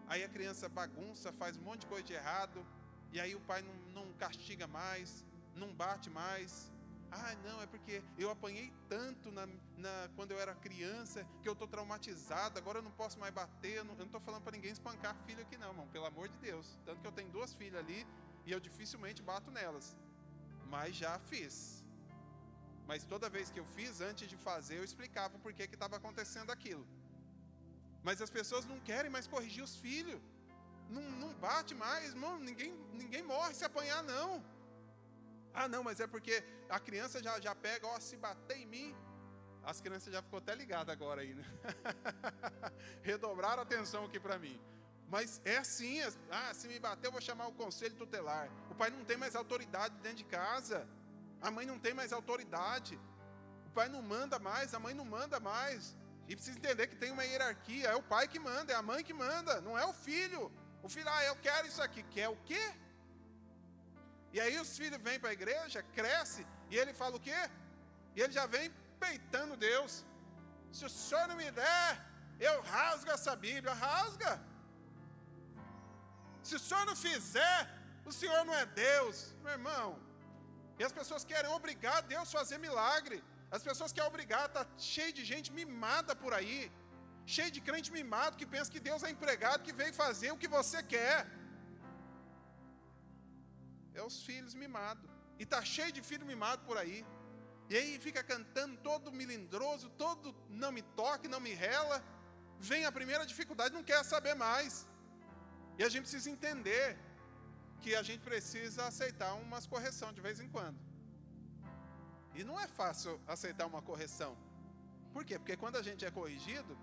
Speaker 1: Aí a criança bagunça, faz um monte de coisa de errado, e aí o pai não castiga mais, não bate mais. Ah, não, é porque eu apanhei tanto quando eu era criança, que eu estou traumatizado, agora eu não posso mais bater. Eu não estou falando para ninguém espancar filho aqui não, irmão, pelo amor de Deus. Tanto que eu tenho 2 filhas ali, e eu dificilmente bato nelas. Mas já fiz. Mas toda vez que eu fiz, antes de fazer, eu explicava por que estava acontecendo aquilo. Mas as pessoas não querem mais corrigir os filhos. Não bate mais, irmão, ninguém morre se apanhar, não. Ah, não, mas é porque a criança já pega, ó, se bater em mim. As crianças já ficou até ligadas agora aí, né? Redobraram a atenção aqui para mim. Mas é assim, se me bater eu vou chamar o conselho tutelar. O pai não tem mais autoridade dentro de casa. A mãe não tem mais autoridade. O pai não manda mais, a mãe não manda mais. E precisa entender que tem uma hierarquia. É o pai que manda, é a mãe que manda, não é o filho. O filho, eu quero isso aqui. Quer o quê? E aí os filhos vêm para a igreja, cresce, e ele fala o quê? E ele já vem peitando Deus. Se o senhor não me der, eu rasgo essa Bíblia. Rasga. Se o senhor não fizer, o senhor não é Deus. Meu irmão, e as pessoas querem obrigar Deus a fazer milagre. As pessoas querem obrigar, está cheio de gente mimada por aí. Cheio de crente mimado que pensa que Deus é empregado, que veio fazer o que você quer. É os filhos mimados. E está cheio de filho mimado por aí. E aí fica cantando todo melindroso, todo não me toque, não me rela. Vem a primeira dificuldade, não quer saber mais. E a gente precisa entender que a gente precisa aceitar umas correções de vez em quando. E não é fácil aceitar uma correção. Por quê? Porque quando a gente é corrigido,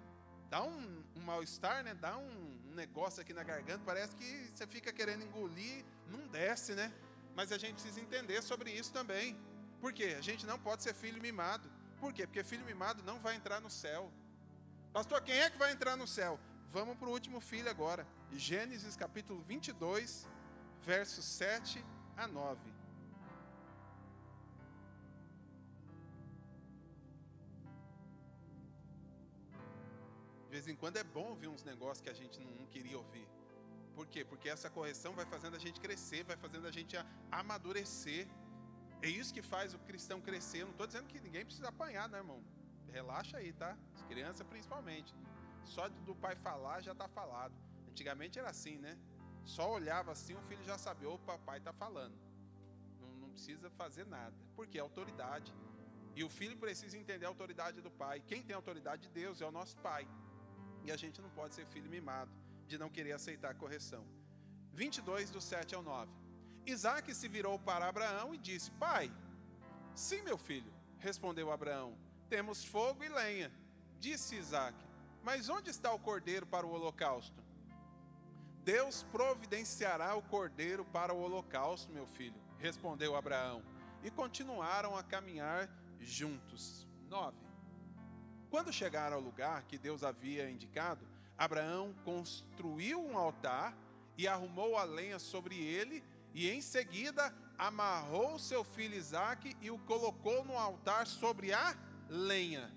Speaker 1: dá um mal-estar, né? Dá um negócio aqui na garganta, parece que você fica querendo engolir, não desce, né? Mas a gente precisa entender sobre isso também. Por quê? A gente não pode ser filho mimado. Por quê? Porque filho mimado não vai entrar no céu. Pastor, quem é que vai entrar no céu? Vamos para o último filho agora. Gênesis capítulo 22, versos 7 a 9. De vez em quando é bom ouvir uns negócios que a gente não queria ouvir. Por quê? Porque essa correção vai fazendo a gente crescer, vai fazendo a gente amadurecer. É isso que faz o cristão crescer. Eu não estou dizendo que ninguém precisa apanhar, né, irmão? Relaxa aí, tá? As crianças principalmente. Só do pai falar já está falado. Antigamente era assim, né? Só olhava assim, o filho já sabia, o papai está falando. Não precisa fazer nada. Porque é autoridade. E o filho precisa entender a autoridade do pai. Quem tem a autoridade de Deus é o nosso pai. E a gente não pode ser filho mimado, de não querer aceitar a correção. 22, do 7 ao 9. Isaque se virou para Abraão e disse: Pai, sim, meu filho, respondeu Abraão, temos fogo e lenha. Disse Isaque: Mas onde está o cordeiro para o holocausto? Deus providenciará o cordeiro para o holocausto, meu filho, respondeu Abraão. E continuaram a caminhar juntos. 9. Quando chegaram ao lugar que Deus havia indicado, Abraão construiu um altar e arrumou a lenha sobre ele, e em seguida amarrou seu filho Isaque e o colocou no altar sobre a lenha.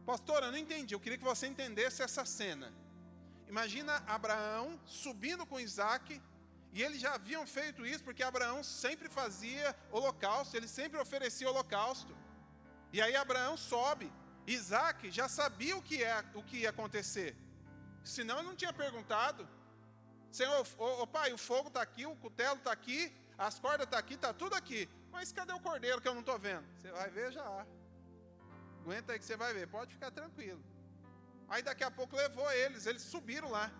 Speaker 1: Pastor, eu não entendi, eu queria que você entendesse essa cena. Imagina Abraão subindo com Isaac, e eles já haviam feito isso, porque Abraão sempre fazia holocausto, ele sempre oferecia holocausto. E aí Abraão sobe, Isaac já sabia o que ia acontecer, senão ele não tinha perguntado. Senhor, pai, o fogo está aqui, o cutelo está aqui, as cordas estão aqui, está tudo aqui, mas cadê o cordeiro que eu não estou vendo? Você vai ver já, aguenta aí que você vai ver, pode ficar tranquilo. Aí daqui a pouco levou eles subiram lá.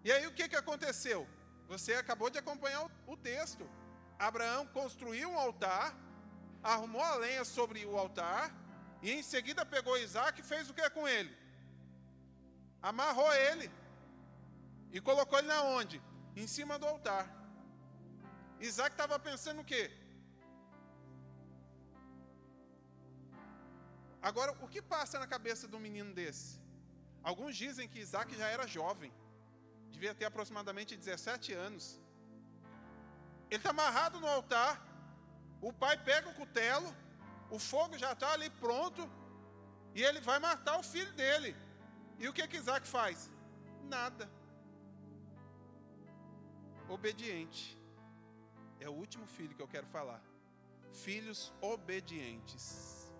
Speaker 1: E aí o que aconteceu? Você acabou de acompanhar o texto. Abraão construiu um altar, arrumou a lenha sobre o altar, e em seguida pegou Isaac e fez o que com ele? Amarrou ele, e colocou ele na onde? Em cima do altar. Isaac estava pensando o quê? Agora, o que passa na cabeça de um menino desse? Alguns dizem que Isaac já era jovem, devia ter aproximadamente 17 anos. Ele está amarrado no altar, o pai pega o cutelo, o fogo já está ali pronto, e ele vai matar o filho dele. E o que Isaac faz? Nada. Obediente. É o último filho que eu quero falar. Filhos obedientes.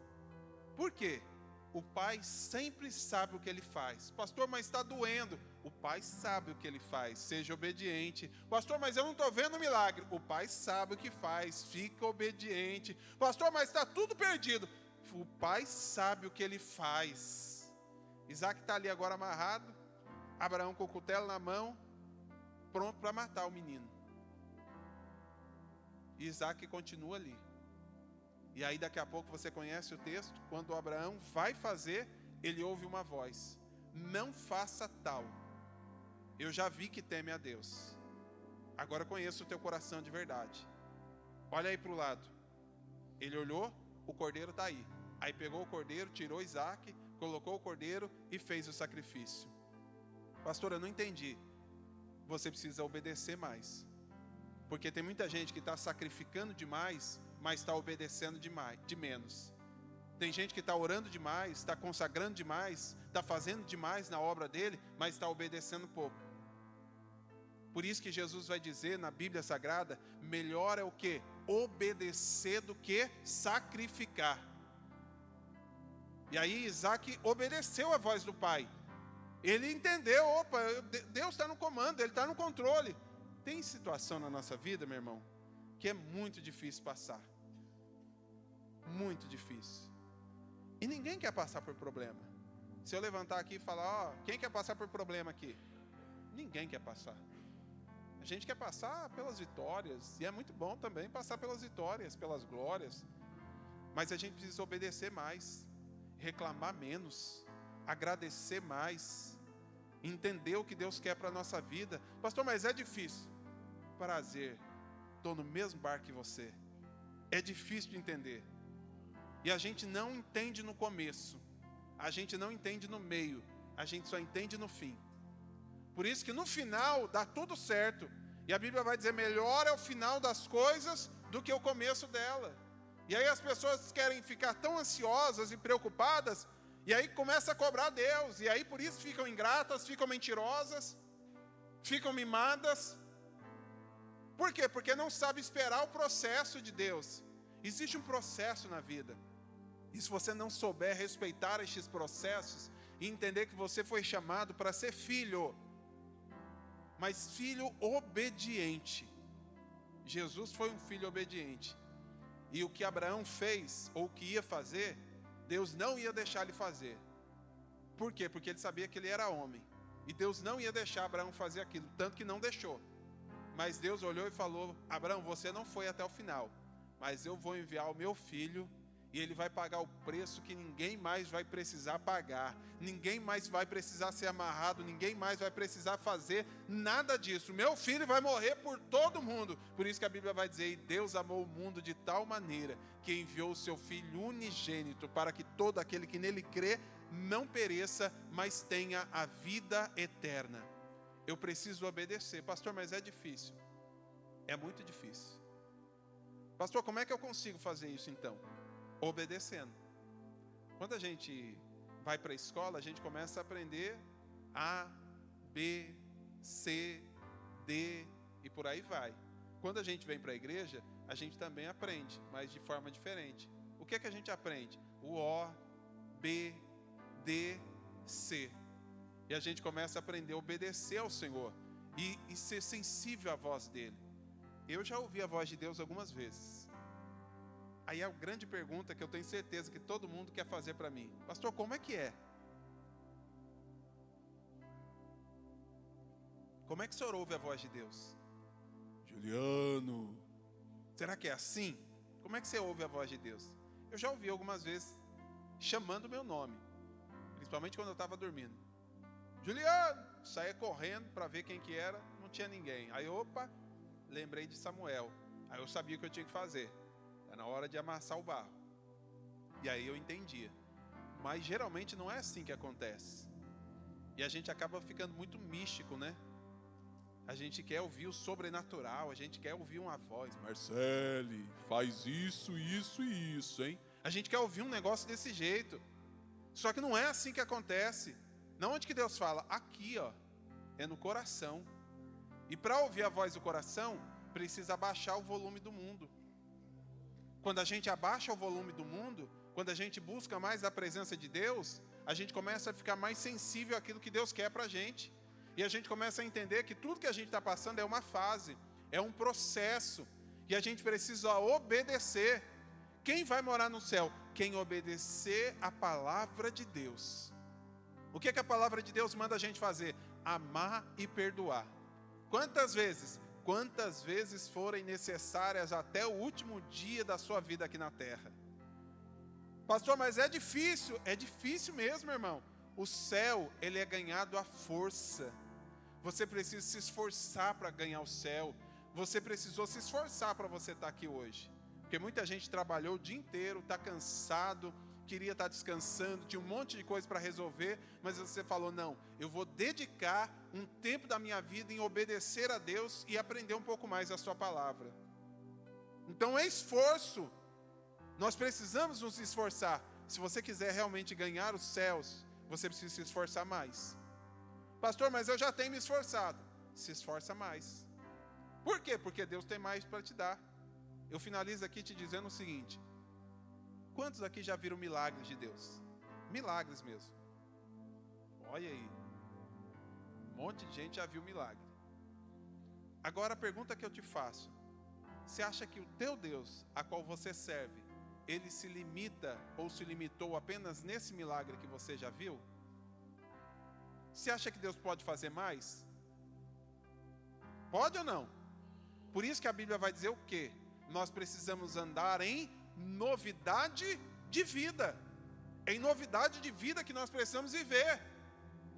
Speaker 1: Por quê? O pai sempre sabe o que ele faz. Pastor, mas está doendo. O pai sabe o que ele faz. Seja obediente. Pastor, mas eu não estou vendo milagre. O pai sabe o que faz. Fica obediente. Pastor, mas está tudo perdido. O pai sabe o que ele faz. Isaac está ali agora amarrado. Abraão com o cutelo na mão, pronto para matar o menino. E Isaac continua ali. E aí daqui a pouco você conhece o texto, quando Abraão vai fazer, ele ouve uma voz: não faça tal, eu já vi que teme a Deus, agora conheço o teu coração de verdade. Olha aí para o lado. Ele olhou, o cordeiro está aí. Aí pegou o cordeiro, tirou Isaac, colocou o cordeiro e fez o sacrifício. Pastor, eu não entendi. Você precisa obedecer mais, porque tem muita gente que está sacrificando demais, mas está obedecendo de menos. Tem gente que está orando demais, está consagrando demais, está fazendo demais na obra dele, mas está obedecendo pouco. Por isso que Jesus vai dizer na Bíblia Sagrada, melhor é o quê? Obedecer do que sacrificar. E aí Isaac obedeceu a voz do pai. Ele entendeu, opa, Deus está no comando, Ele está no controle. Tem situação na nossa vida, meu irmão, que é muito difícil passar. Muito difícil. E ninguém quer passar por problema. Se eu levantar aqui e falar, quem quer passar por problema aqui? Ninguém quer passar. A gente quer passar pelas vitórias, e é muito bom também passar pelas vitórias, pelas glórias. Mas a gente precisa obedecer mais, reclamar menos, agradecer mais, entender o que Deus quer para a nossa vida. Pastor, mas é difícil. Prazer, estou no mesmo barco que você. É difícil de entender. E a gente não entende no começo, a gente não entende no meio, a gente só entende no fim. Por isso que no final dá tudo certo. E a Bíblia vai dizer, melhor é o final das coisas do que o começo dela. E aí as pessoas querem ficar tão ansiosas e preocupadas, e aí começa a cobrar Deus. E aí por isso ficam ingratas, ficam mentirosas, ficam mimadas. Por quê? Porque não sabe esperar o processo de Deus. Existe um processo na vida. E se você não souber respeitar estes processos e entender que você foi chamado para ser filho, mas filho obediente. Jesus foi um filho obediente. E o que Abraão fez, ou o que ia fazer, Deus não ia deixar ele fazer. Por quê? Porque ele sabia que ele era homem. E Deus não ia deixar Abraão fazer aquilo, tanto que não deixou. Mas Deus olhou e falou, Abraão, você não foi até o final, mas eu vou enviar o meu filho, e ele vai pagar o preço que ninguém mais vai precisar pagar. Ninguém mais vai precisar ser amarrado, ninguém mais vai precisar fazer nada disso. Meu filho vai morrer por todo mundo. Por isso que a Bíblia vai dizer, e Deus amou o mundo de tal maneira, que enviou o seu Filho unigênito, para que todo aquele que nele crê, não pereça, mas tenha a vida eterna. Eu preciso obedecer. Pastor, mas é difícil. É muito difícil. Pastor, como é que eu consigo fazer isso então? Obedecendo. Quando a gente vai para a escola, a gente começa a aprender a B, C, D e por aí vai. Quando a gente vem para a igreja, a gente também aprende, mas de forma diferente. O que é que a gente aprende? O O, B, D, C. E a gente começa a aprender a obedecer ao Senhor e ser sensível à voz dele. Eu já ouvi a voz de Deus algumas vezes. Aí a grande pergunta que eu tenho certeza que todo mundo quer fazer para mim: pastor, como é que é? Como é que o senhor ouve a voz de Deus? Juliano, será que é assim? Como é que você ouve a voz de Deus? Eu já ouvi algumas vezes chamando o meu nome, principalmente quando eu estava dormindo. Juliano, saía correndo para ver quem que era, não tinha ninguém. Aí, opa, lembrei de Samuel. Aí eu sabia o que eu tinha que fazer. Está na hora de amassar o barro. E aí eu entendia. Mas geralmente não é assim que acontece. E a gente acaba ficando muito místico, né? A gente quer ouvir o sobrenatural, a gente quer ouvir uma voz. Marcele, faz isso, isso e isso, hein? A gente quer ouvir um negócio desse jeito. Só que não é assim que acontece. Não onde que Deus fala? Aqui, ó. É no coração. E para ouvir a voz do coração, precisa abaixar o volume do mundo. Quando a gente abaixa o volume do mundo, quando a gente busca mais a presença de Deus, a gente começa a ficar mais sensível àquilo que Deus quer para a gente. E a gente começa a entender que tudo que a gente está passando é uma fase, é um processo. E a gente precisa obedecer. Quem vai morar no céu? Quem obedecer a palavra de Deus. O que é que a palavra de Deus manda a gente fazer? Amar e perdoar. Quantas vezes? Quantas vezes forem necessárias até o último dia da sua vida aqui na terra. Pastor, mas é difícil mesmo, irmão. O céu, ele é ganhado à força. Você precisa se esforçar para ganhar o céu. Você precisou se esforçar para você estar aqui hoje. Porque muita gente trabalhou o dia inteiro, está cansado, queria estar descansando, tinha um monte de coisa para resolver, mas você falou, não, eu vou dedicar um tempo da minha vida em obedecer a Deus e aprender um pouco mais a sua palavra. Então é esforço. Nós precisamos nos esforçar. Se você quiser realmente ganhar os céus, você precisa se esforçar mais. Pastor, mas eu já tenho me esforçado. Se esforça mais. Por quê? Porque Deus tem mais para te dar. Eu finalizo aqui te dizendo o seguinte: quantos aqui já viram milagres de Deus? Milagres mesmo. Olha aí. Um monte de gente já viu milagre. Agora a pergunta que eu te faço: você acha que o teu Deus, a qual você serve, ele se limita ou se limitou apenas nesse milagre que você já viu? Você acha que Deus pode fazer mais? Pode ou não? Por isso que a Bíblia vai dizer o quê? Nós precisamos andar em novidade de vida. É em novidade de vida que nós precisamos viver.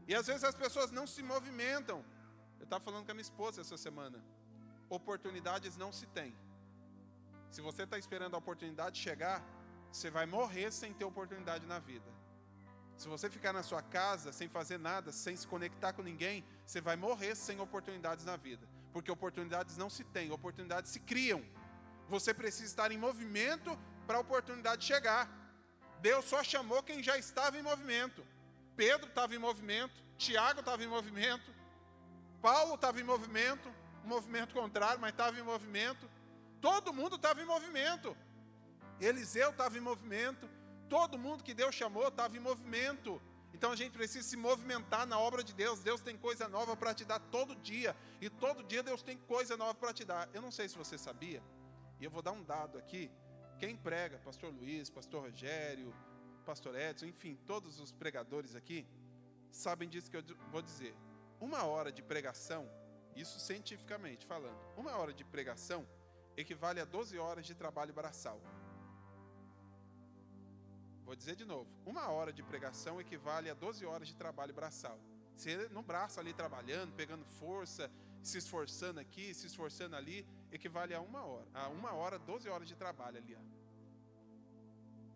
Speaker 1: E às vezes as pessoas não se movimentam. Eu estava falando com a minha esposa essa semana. Oportunidades não se tem. Se você está esperando a oportunidade chegar, você vai morrer sem ter oportunidade na vida. Se você ficar na sua casa sem fazer nada, sem se conectar com ninguém, você vai morrer sem oportunidades na vida. Porque oportunidades não se têm, oportunidades se criam. Você precisa estar em movimento para a oportunidade chegar. Deus só chamou quem já estava em movimento. Pedro estava em movimento, Tiago estava em movimento, Paulo estava em movimento, um movimento contrário, mas estava em movimento. Todo mundo estava em movimento. Eliseu estava em movimento. Todo mundo que Deus chamou estava em movimento. Então a gente precisa se movimentar na obra de Deus. Deus tem coisa nova para te dar todo dia. E todo dia Deus tem coisa nova para te dar. Eu não sei se você sabia, e eu vou dar um dado aqui. Quem prega, pastor Luiz, pastor Rogério, pastor Edson, enfim, todos os pregadores aqui, sabem disso que eu vou dizer. 1 hora de pregação, isso cientificamente falando, 1 hora de pregação equivale a 12 horas de trabalho braçal. Vou dizer de novo, 1 hora de pregação equivale a 12 horas de trabalho braçal. Você no braço ali trabalhando, pegando força, se esforçando aqui, se esforçando ali, equivale a 1 hora. A 1 hora, 12 horas de trabalho ali. Ó.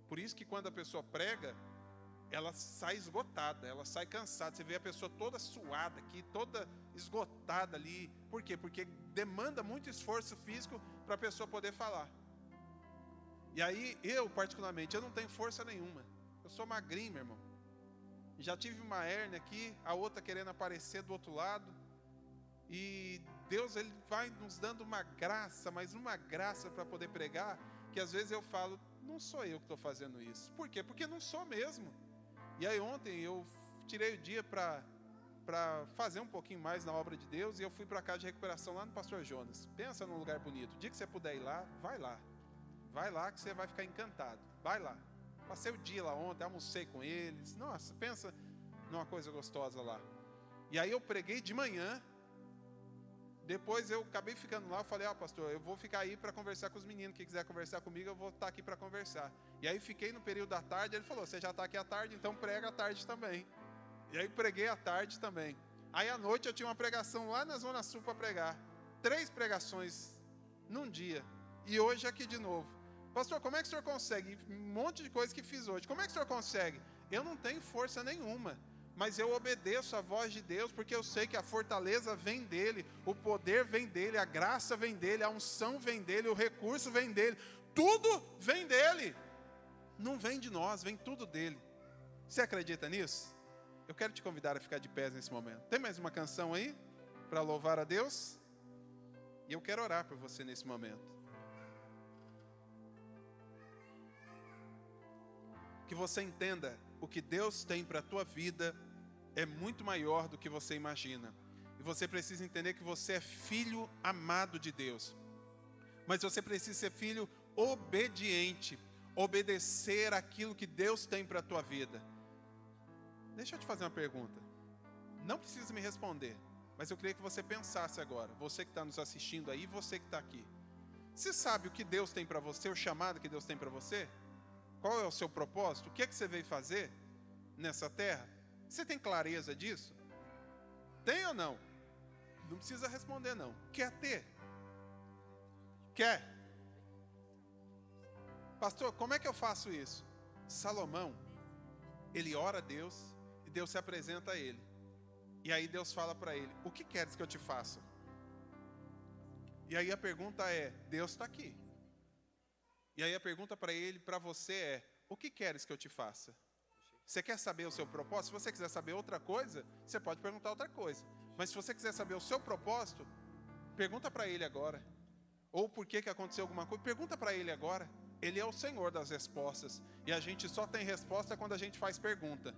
Speaker 1: Por isso que quando a pessoa prega, ela sai esgotada, ela sai cansada. Você vê a pessoa toda suada aqui, toda esgotada ali. Por quê? Porque demanda muito esforço físico para a pessoa poder falar. E aí, eu particularmente, eu não tenho força nenhuma. Eu sou magrinho, meu irmão. Já tive uma hérnia aqui, a outra querendo aparecer do outro lado. E Deus, Ele vai nos dando uma graça, mas uma graça para poder pregar, que às vezes eu falo, não sou eu que estou fazendo isso. Por quê? Porque não sou mesmo. E aí ontem eu tirei o dia para fazer um pouquinho mais na obra de Deus, e eu fui para a casa de recuperação lá no Pastor Jonas. Pensa num lugar bonito. O dia que você puder ir lá, vai lá. Vai lá que você vai ficar encantado. Vai lá. Passei o dia lá ontem, almocei com eles. Nossa, pensa numa coisa gostosa lá. E aí eu preguei de manhã. Depois eu acabei ficando lá, eu falei, pastor, eu vou ficar aí para conversar com os meninos, quem quiser conversar comigo, eu vou estar aqui para conversar. E aí fiquei no período da tarde, ele falou, você já está aqui à tarde, então prega à tarde também. E aí preguei à tarde também. Aí à noite eu tinha uma pregação lá na Zona Sul para pregar. 3 pregações num dia. E hoje aqui de novo. Pastor, como é que o senhor consegue? Um monte de coisa que fiz hoje. Como é que o senhor consegue? Eu não tenho força nenhuma. Mas eu obedeço a voz de Deus, porque eu sei que a fortaleza vem dEle, o poder vem dEle, a graça vem dEle, a unção vem dEle, o recurso vem dEle, tudo vem dEle. Não vem de nós, vem tudo dEle. Você acredita nisso? Eu quero te convidar a ficar de pé nesse momento. Tem mais uma canção aí para louvar a Deus? E eu quero orar por você nesse momento. Que você entenda o que Deus tem para a tua vida é muito maior do que você imagina. E você precisa entender que você é filho amado de Deus. Mas você precisa ser filho obediente, obedecer aquilo que Deus tem para a tua vida. Deixa eu te fazer uma pergunta. Não precisa me responder, mas eu queria que você pensasse agora. Você que está nos assistindo aí, você que está aqui. Você sabe o que Deus tem para você, o chamado que Deus tem para você? Qual é o seu propósito? O que é que você veio fazer nessa terra? Você tem clareza disso? Tem ou não? Não precisa responder não. Quer ter? Quer? Pastor, como é que eu faço isso? Salomão, ele ora a Deus e Deus se apresenta a ele. E aí Deus fala para ele, o que queres que eu te faça? E aí a pergunta é, Deus está aqui. E aí a pergunta para ele, para você é, o que queres que eu te faça? Você quer saber o seu propósito? Se você quiser saber outra coisa, você pode perguntar outra coisa. Mas se você quiser saber o seu propósito, pergunta para ele agora. Ou por que aconteceu alguma coisa, pergunta para ele agora. Ele é o Senhor das respostas. E a gente só tem resposta quando a gente faz pergunta.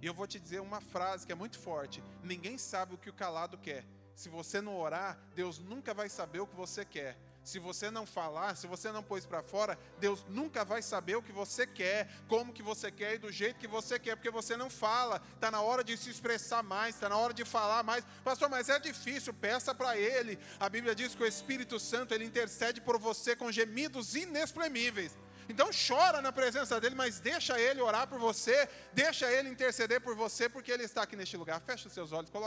Speaker 1: E eu vou te dizer uma frase que é muito forte. Ninguém sabe o que o calado quer. Se você não orar, Deus nunca vai saber o que você quer. Se você não falar, se você não pôs para fora, Deus nunca vai saber o que você quer, como que você quer e do jeito que você quer, porque você não fala. Está na hora de se expressar mais, está na hora de falar mais. Pastor, mas é difícil, peça para Ele. A Bíblia diz que o Espírito Santo, Ele intercede por você com gemidos inexprimíveis. Então chora na presença dEle, mas deixa Ele orar por você, deixa Ele interceder por você, porque Ele está aqui neste lugar. Fecha os seus olhos, coloca